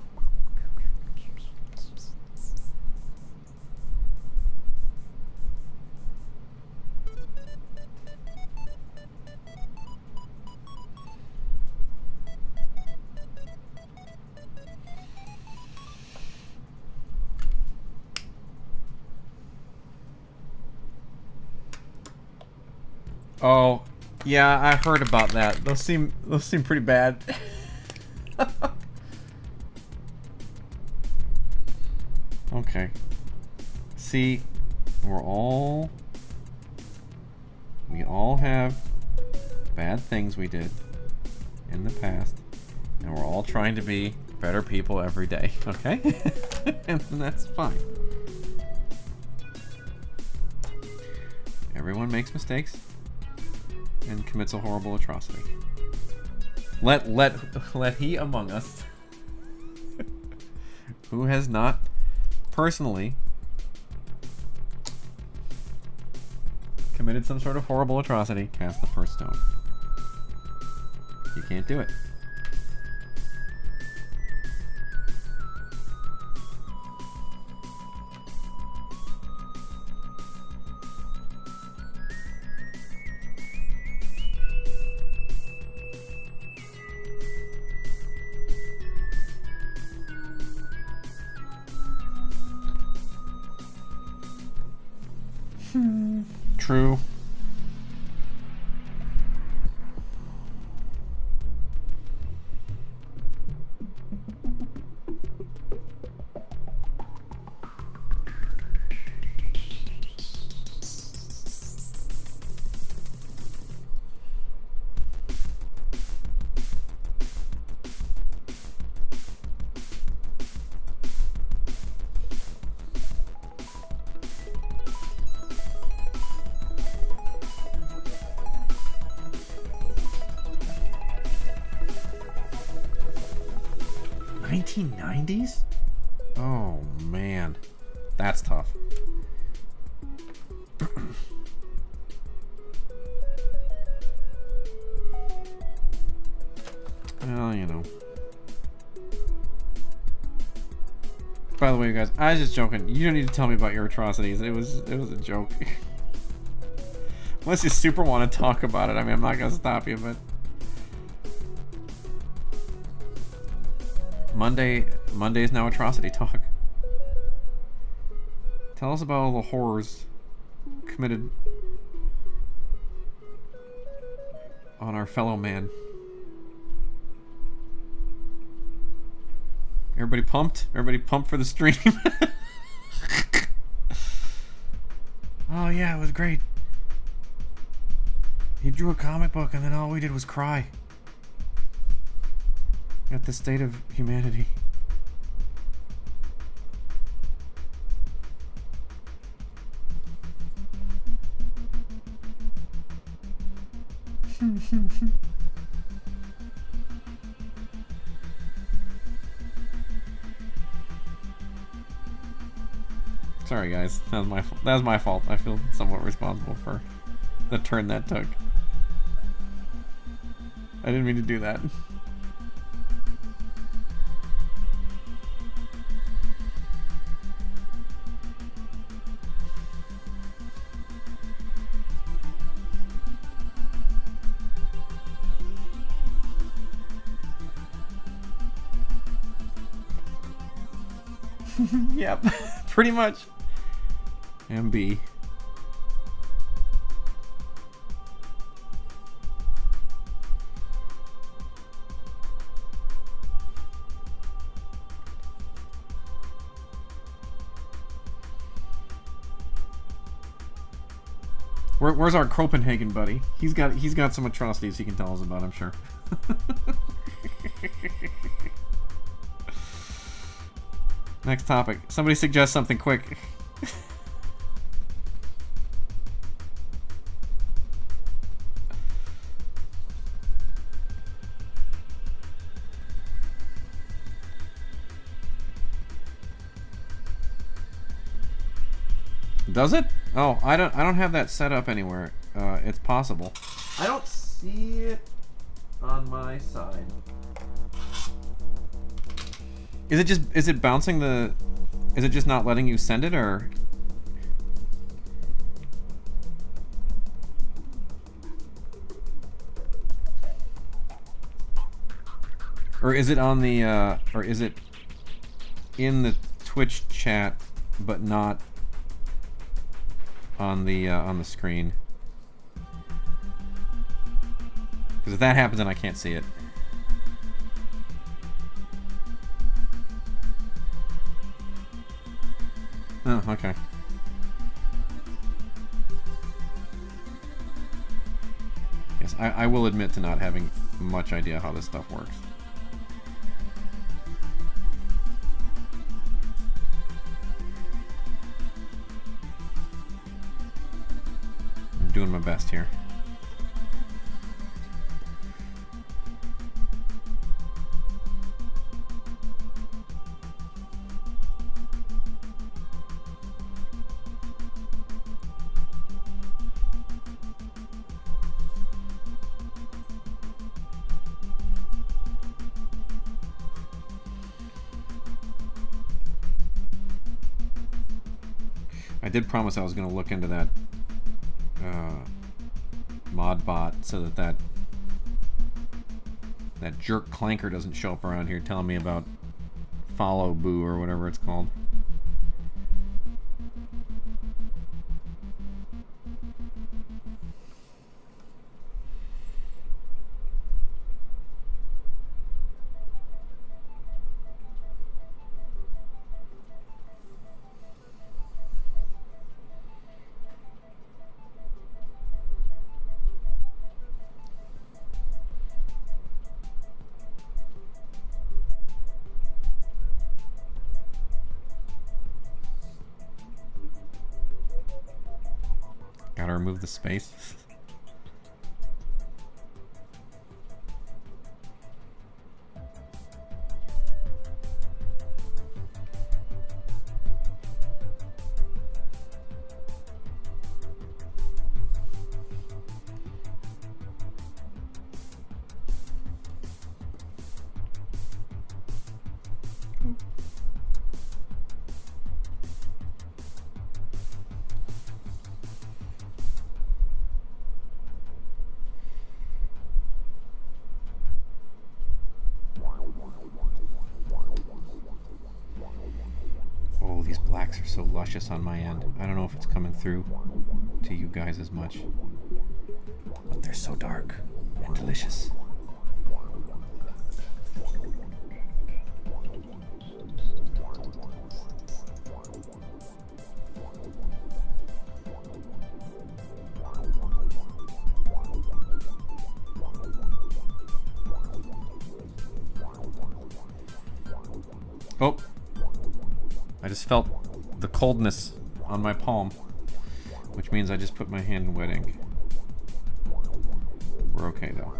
Oh, yeah, I heard about that. Those seem pretty bad. Okay. See, we all have bad things we did in the past, and we're all trying to be better people every day, okay? And that's fine. Everyone makes mistakes and commits a horrible atrocity. Let he among us who has not personally committed some sort of horrible atrocity cast the first stone. You can't do it. True. '90s? Oh man, that's tough. Well, you know. By the way, you guys, I was just joking. You don't need to tell me about your atrocities. It was a joke. Unless you super want to talk about it. I mean, I'm not gonna stop you, but Monday's now atrocity talk. Tell us about all the horrors committed on our fellow man. Everybody pumped? Everybody pumped for the stream? Oh yeah, it was great. He drew a comic book and then all we did was cry at the state of humanity. Sorry guys, that was my fault. I feel somewhat responsible for the turn that took. I didn't mean to do that. Yep, pretty much. MB. Where's our Copenhagen buddy? He's got some atrocities he can tell us about, I'm sure. Next topic. Somebody suggest something quick. Does it? Oh, I don't have that set up anywhere. It's possible. I don't see it on my side. Is it bouncing the... Is it just not letting you send it, or... Or is it on the, or is it in the Twitch chat, but not on the screen? Because if that happens, then I can't see it. Oh, okay. Yes, I will admit to not having much idea how this stuff works. I'm doing my best here. I did promise I was going to look into that mod bot so that jerk clanker doesn't show up around here telling me about follow boo or whatever it's called. Gotta remove the space. Oh, these blacks are so luscious on my end. I don't know if it's coming through to you guys as much. But they're so dark and delicious. Oh, I just felt the coldness on my palm, which means I just put my hand in wet ink. We're okay though.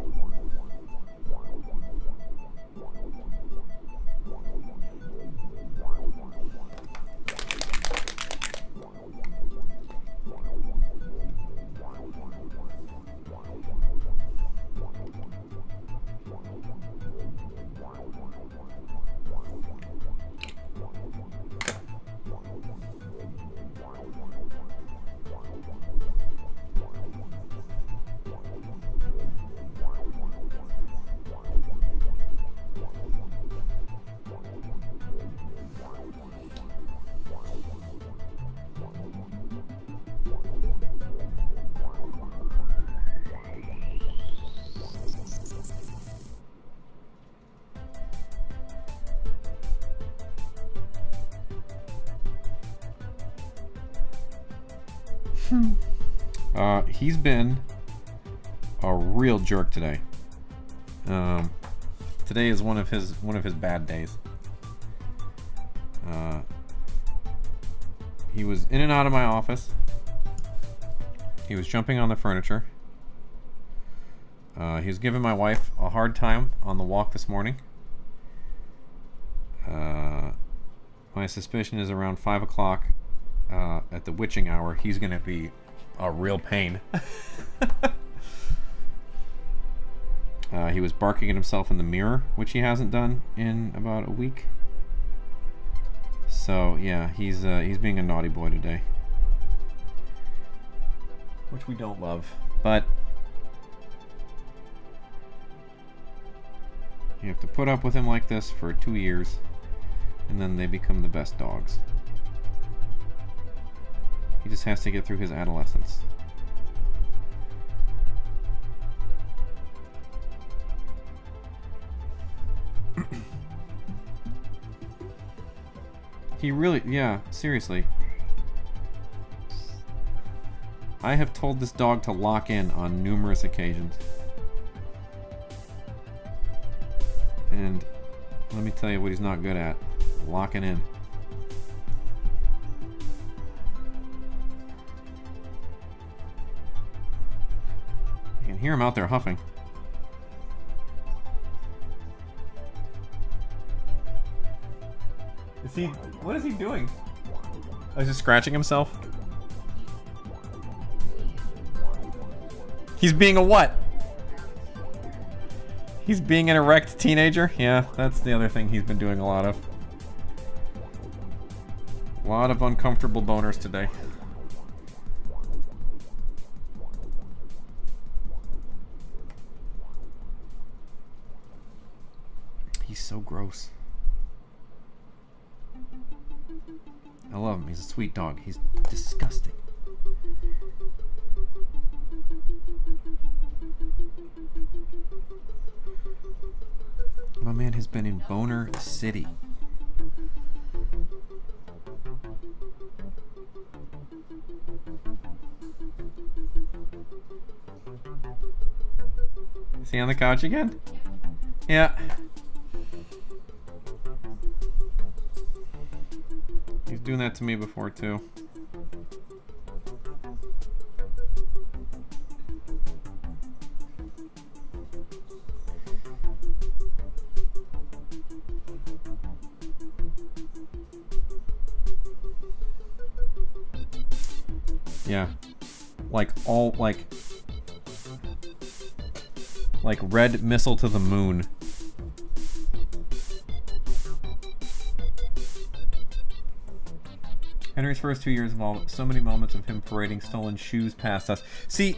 He's been a real jerk today. Today is one of his bad days. He was in and out of my office. He was jumping on the furniture. He was giving my wife a hard time on the walk this morning. My suspicion is around 5 o'clock at the witching hour, he's going to be a real pain. He was barking at himself in the mirror, which he hasn't done in about a week. So yeah, he's being a naughty boy today, which we don't love, but you have to put up with him like this for 2 years, and then they become the best dogs. He just has to get through his adolescence. He really, yeah, seriously. I have told this dog to lock in on numerous occasions. And let me tell you what he's not good at. Locking in. You can hear him out there huffing. Is he... What is he doing? Oh, he's just scratching himself? He's being a what? He's being an erect teenager? Yeah, that's the other thing he's been doing a lot of. A lot of uncomfortable boners today. He's so gross. I love him. He's a sweet dog. He's disgusting. My man has been in Boner City. Is he on the couch again? Yeah. He's doing that to me before too. Yeah. Like red missile to the moon. Henry's first 2 years involved so many moments of him parading stolen shoes past us. See,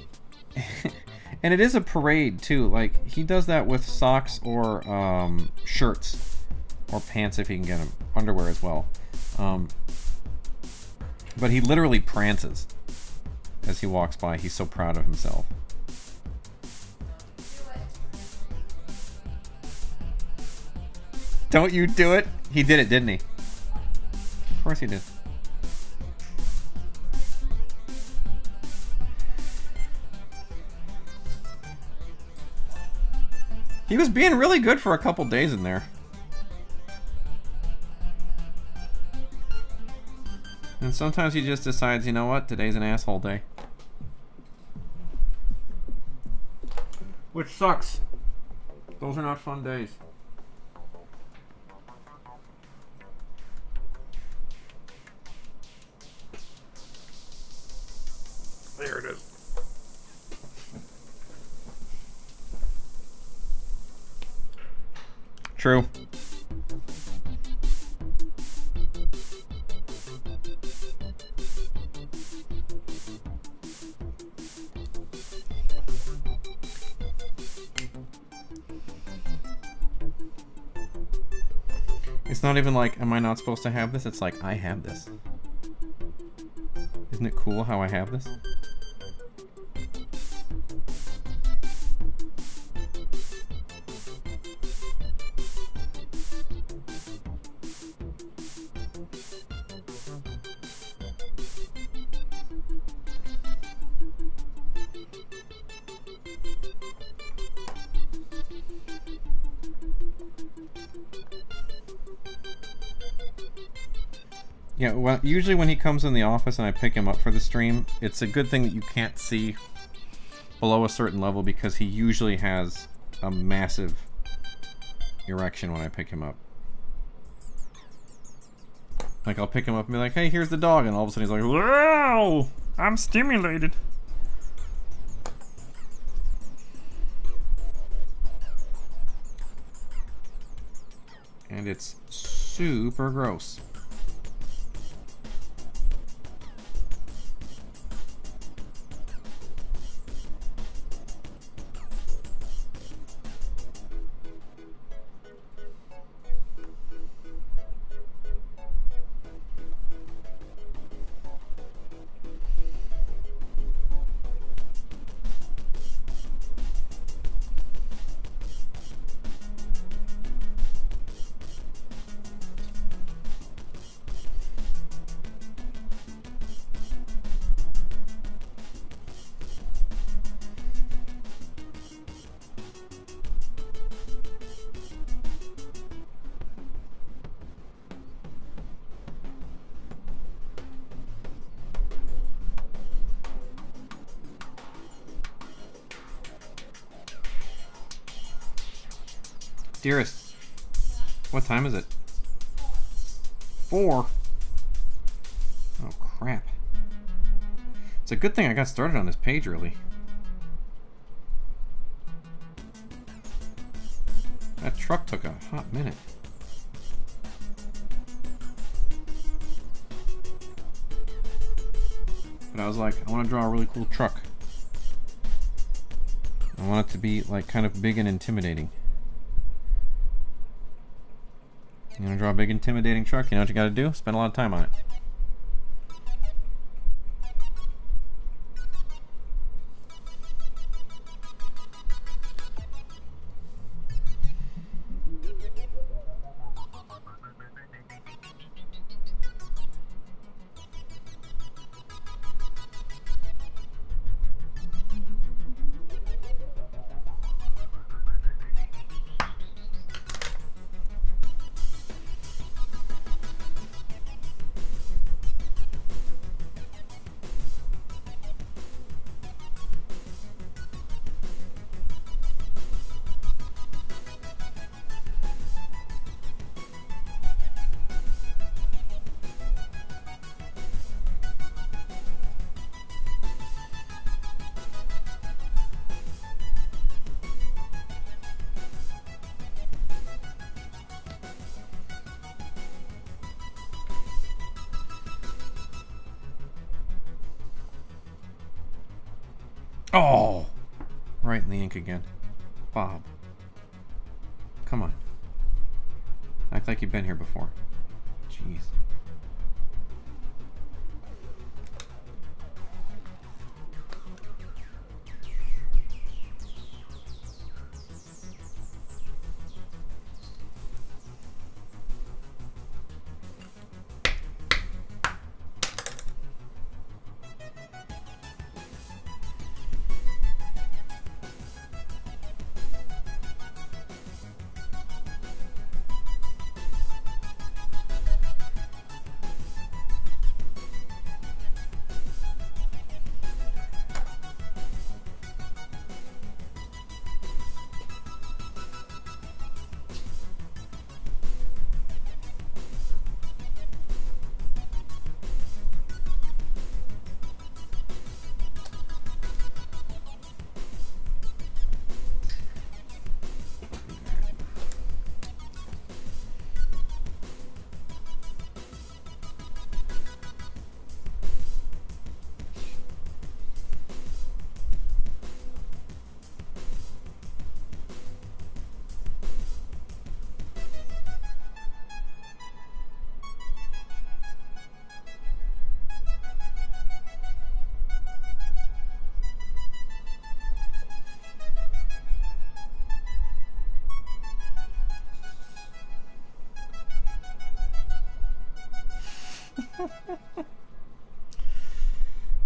and it is a parade too. Like, he does that with socks or shirts or pants if he can get them. Underwear as well. But he literally prances as he walks by. He's so proud of himself. Don't you do it? He did it, didn't he? Of course he did. He was being really good for a couple days in there. And sometimes he just decides, you know what, today's an asshole day. Which sucks. Those are not fun days. There it is. True. It's not even like, am I not supposed to have this? It's like, I have this. Isn't it cool how I have this? Yeah, well, usually when he comes in the office and I pick him up for the stream, it's a good thing that you can't see below a certain level because he usually has a massive erection when I pick him up. Like, I'll pick him up and be like, hey, here's the dog, and all of a sudden he's like, Wow! I'm stimulated. and it's super gross. Dearest, what time is it? 4. Oh crap. It's a good thing I got started on this page early. That truck took a hot minute. But I was like, I want to draw a really cool truck. I want it to be like kind of big and intimidating. You want to draw a big intimidating truck? You know what you got to do? Spend a lot of time on it. Oh! Right in the ink again. Bob. Come on. Act like you've been here before. Jeez.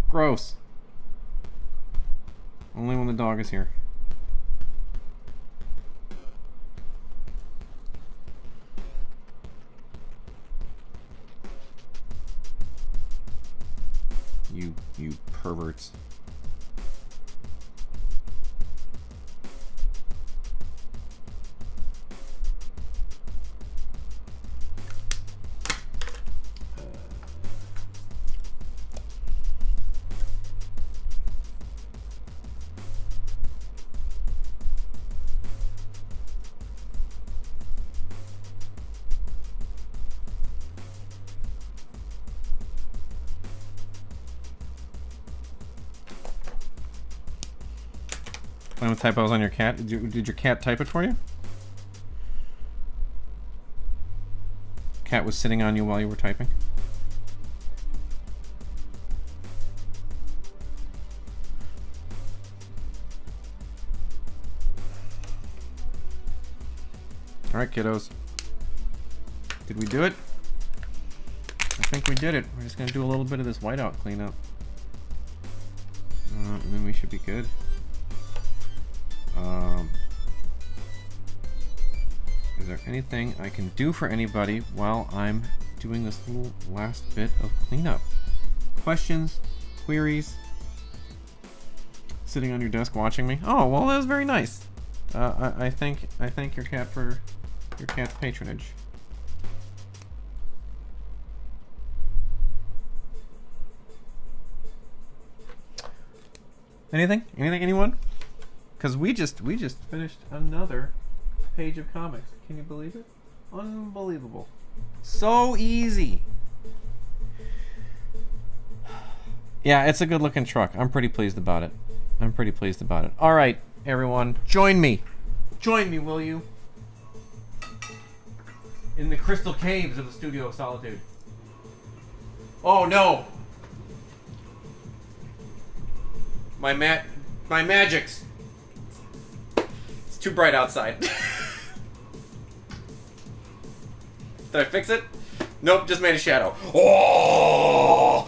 Gross. Only when the dog is here. you perverts. Playing with typos on your cat? Did your cat type it for you? Cat was sitting on you while you were typing? Alright, kiddos. Did we do it? I think we did it. We're just gonna do a little bit of this whiteout cleanup. And then we should be good. Is there anything I can do for anybody while I'm doing this little last bit of cleanup? Questions? Queries? Sitting on your desk watching me? Oh, well, that was very nice. I thank your cat for your cat's patronage. Anything? Anyone? Because we just finished another page of comics. Can you believe it? Unbelievable. So easy. Yeah, it's a good looking truck. I'm pretty pleased about it. All right, everyone, join me. Join me, will you? In the crystal caves of the Studio of Solitude. Oh no! My magics. It's too bright outside. Did I fix it? Nope, just made a shadow. Oh!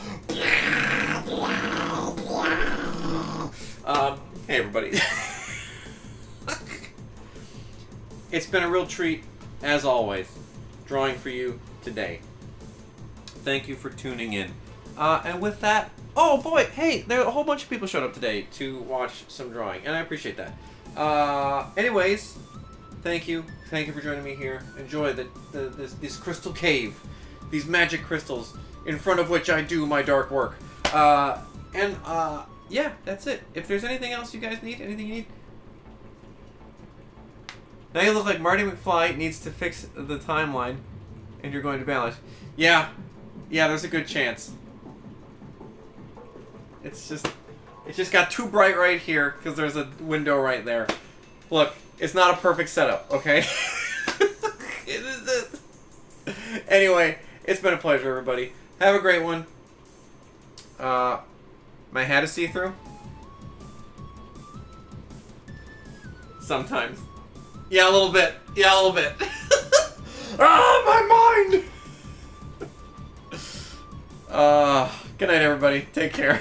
Hey everybody. It's been a real treat, as always, drawing for you today. Thank you for tuning in. And with that, oh boy, hey, there a whole bunch of people showed up today to watch some drawing, and I appreciate that. Anyways, thank you for joining me here. Enjoy this crystal cave, these magic crystals in front of which I do my dark work. Yeah, that's it. If there's anything else you guys need, anything you need. Now you look like Marty McFly needs to fix the timeline, and you're going to balance. Yeah, there's a good chance. It's just got too bright right here because there's a window right there. Look, it's not a perfect setup, okay? Anyway, it's been a pleasure, everybody. Have a great one. My hat is see-through? Sometimes. Yeah, a little bit. Ah, my mind! Good night, everybody. Take care.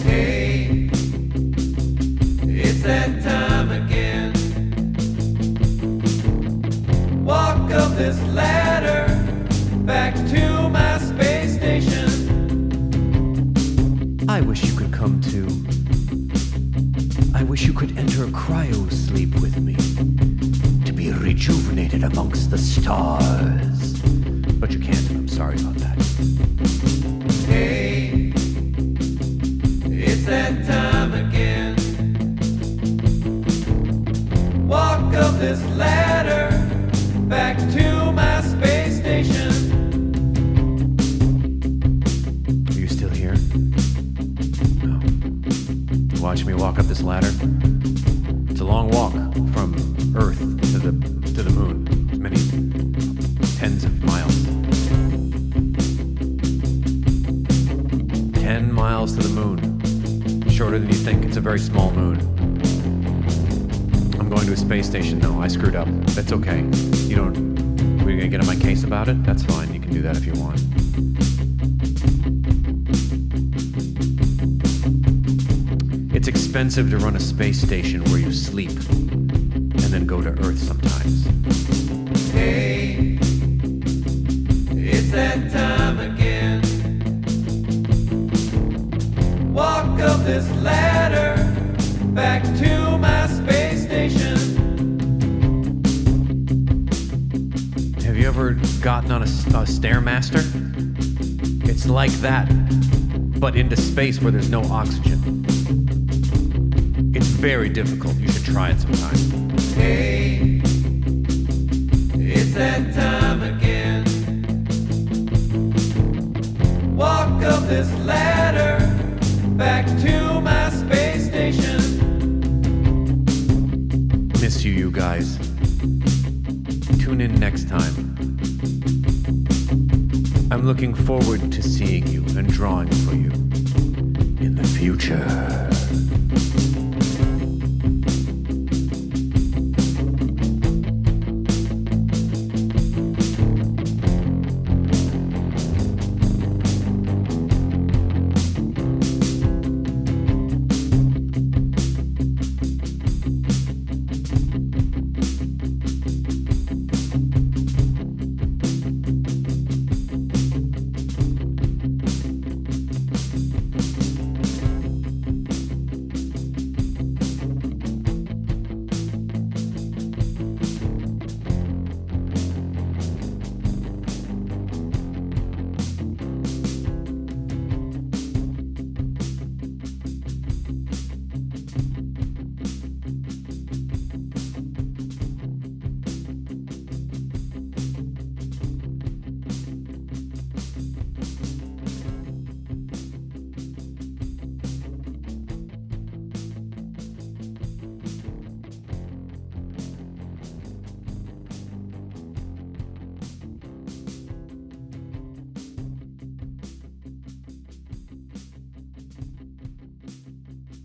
Hey, it's that time again. Walk up this ladder back to my space station. I wish you could come too. I wish you could enter a cryo sleep with me to be rejuvenated amongst the stars. But you can't, and I'm sorry about that. Hey, it's that time again. Walk up this ladder back to my space station. Are you still here? No. Watch me walk up this ladder. It's a long walk from Earth to the moon. Many tens of miles. 10 miles to the moon. Shorter than you think. It's a very small moon. I'm going to a space station though. I screwed up. That's okay. We're gonna get on my case about it? That's fine. You can do that if you want. It's expensive to run a space station where you sleep and then go to Earth sometimes. Hey, it's that time again. Walk up this ladder back to my space station. Have you ever gotten on a Stairmaster? It's like that, but into space where there's no oxygen. It's very difficult. You should try it sometime. Hey, it's that time again. Walk up this ladder back to my space station. Miss you guys. Tune in next time. I'm looking forward to seeing you and drawing for you in the future.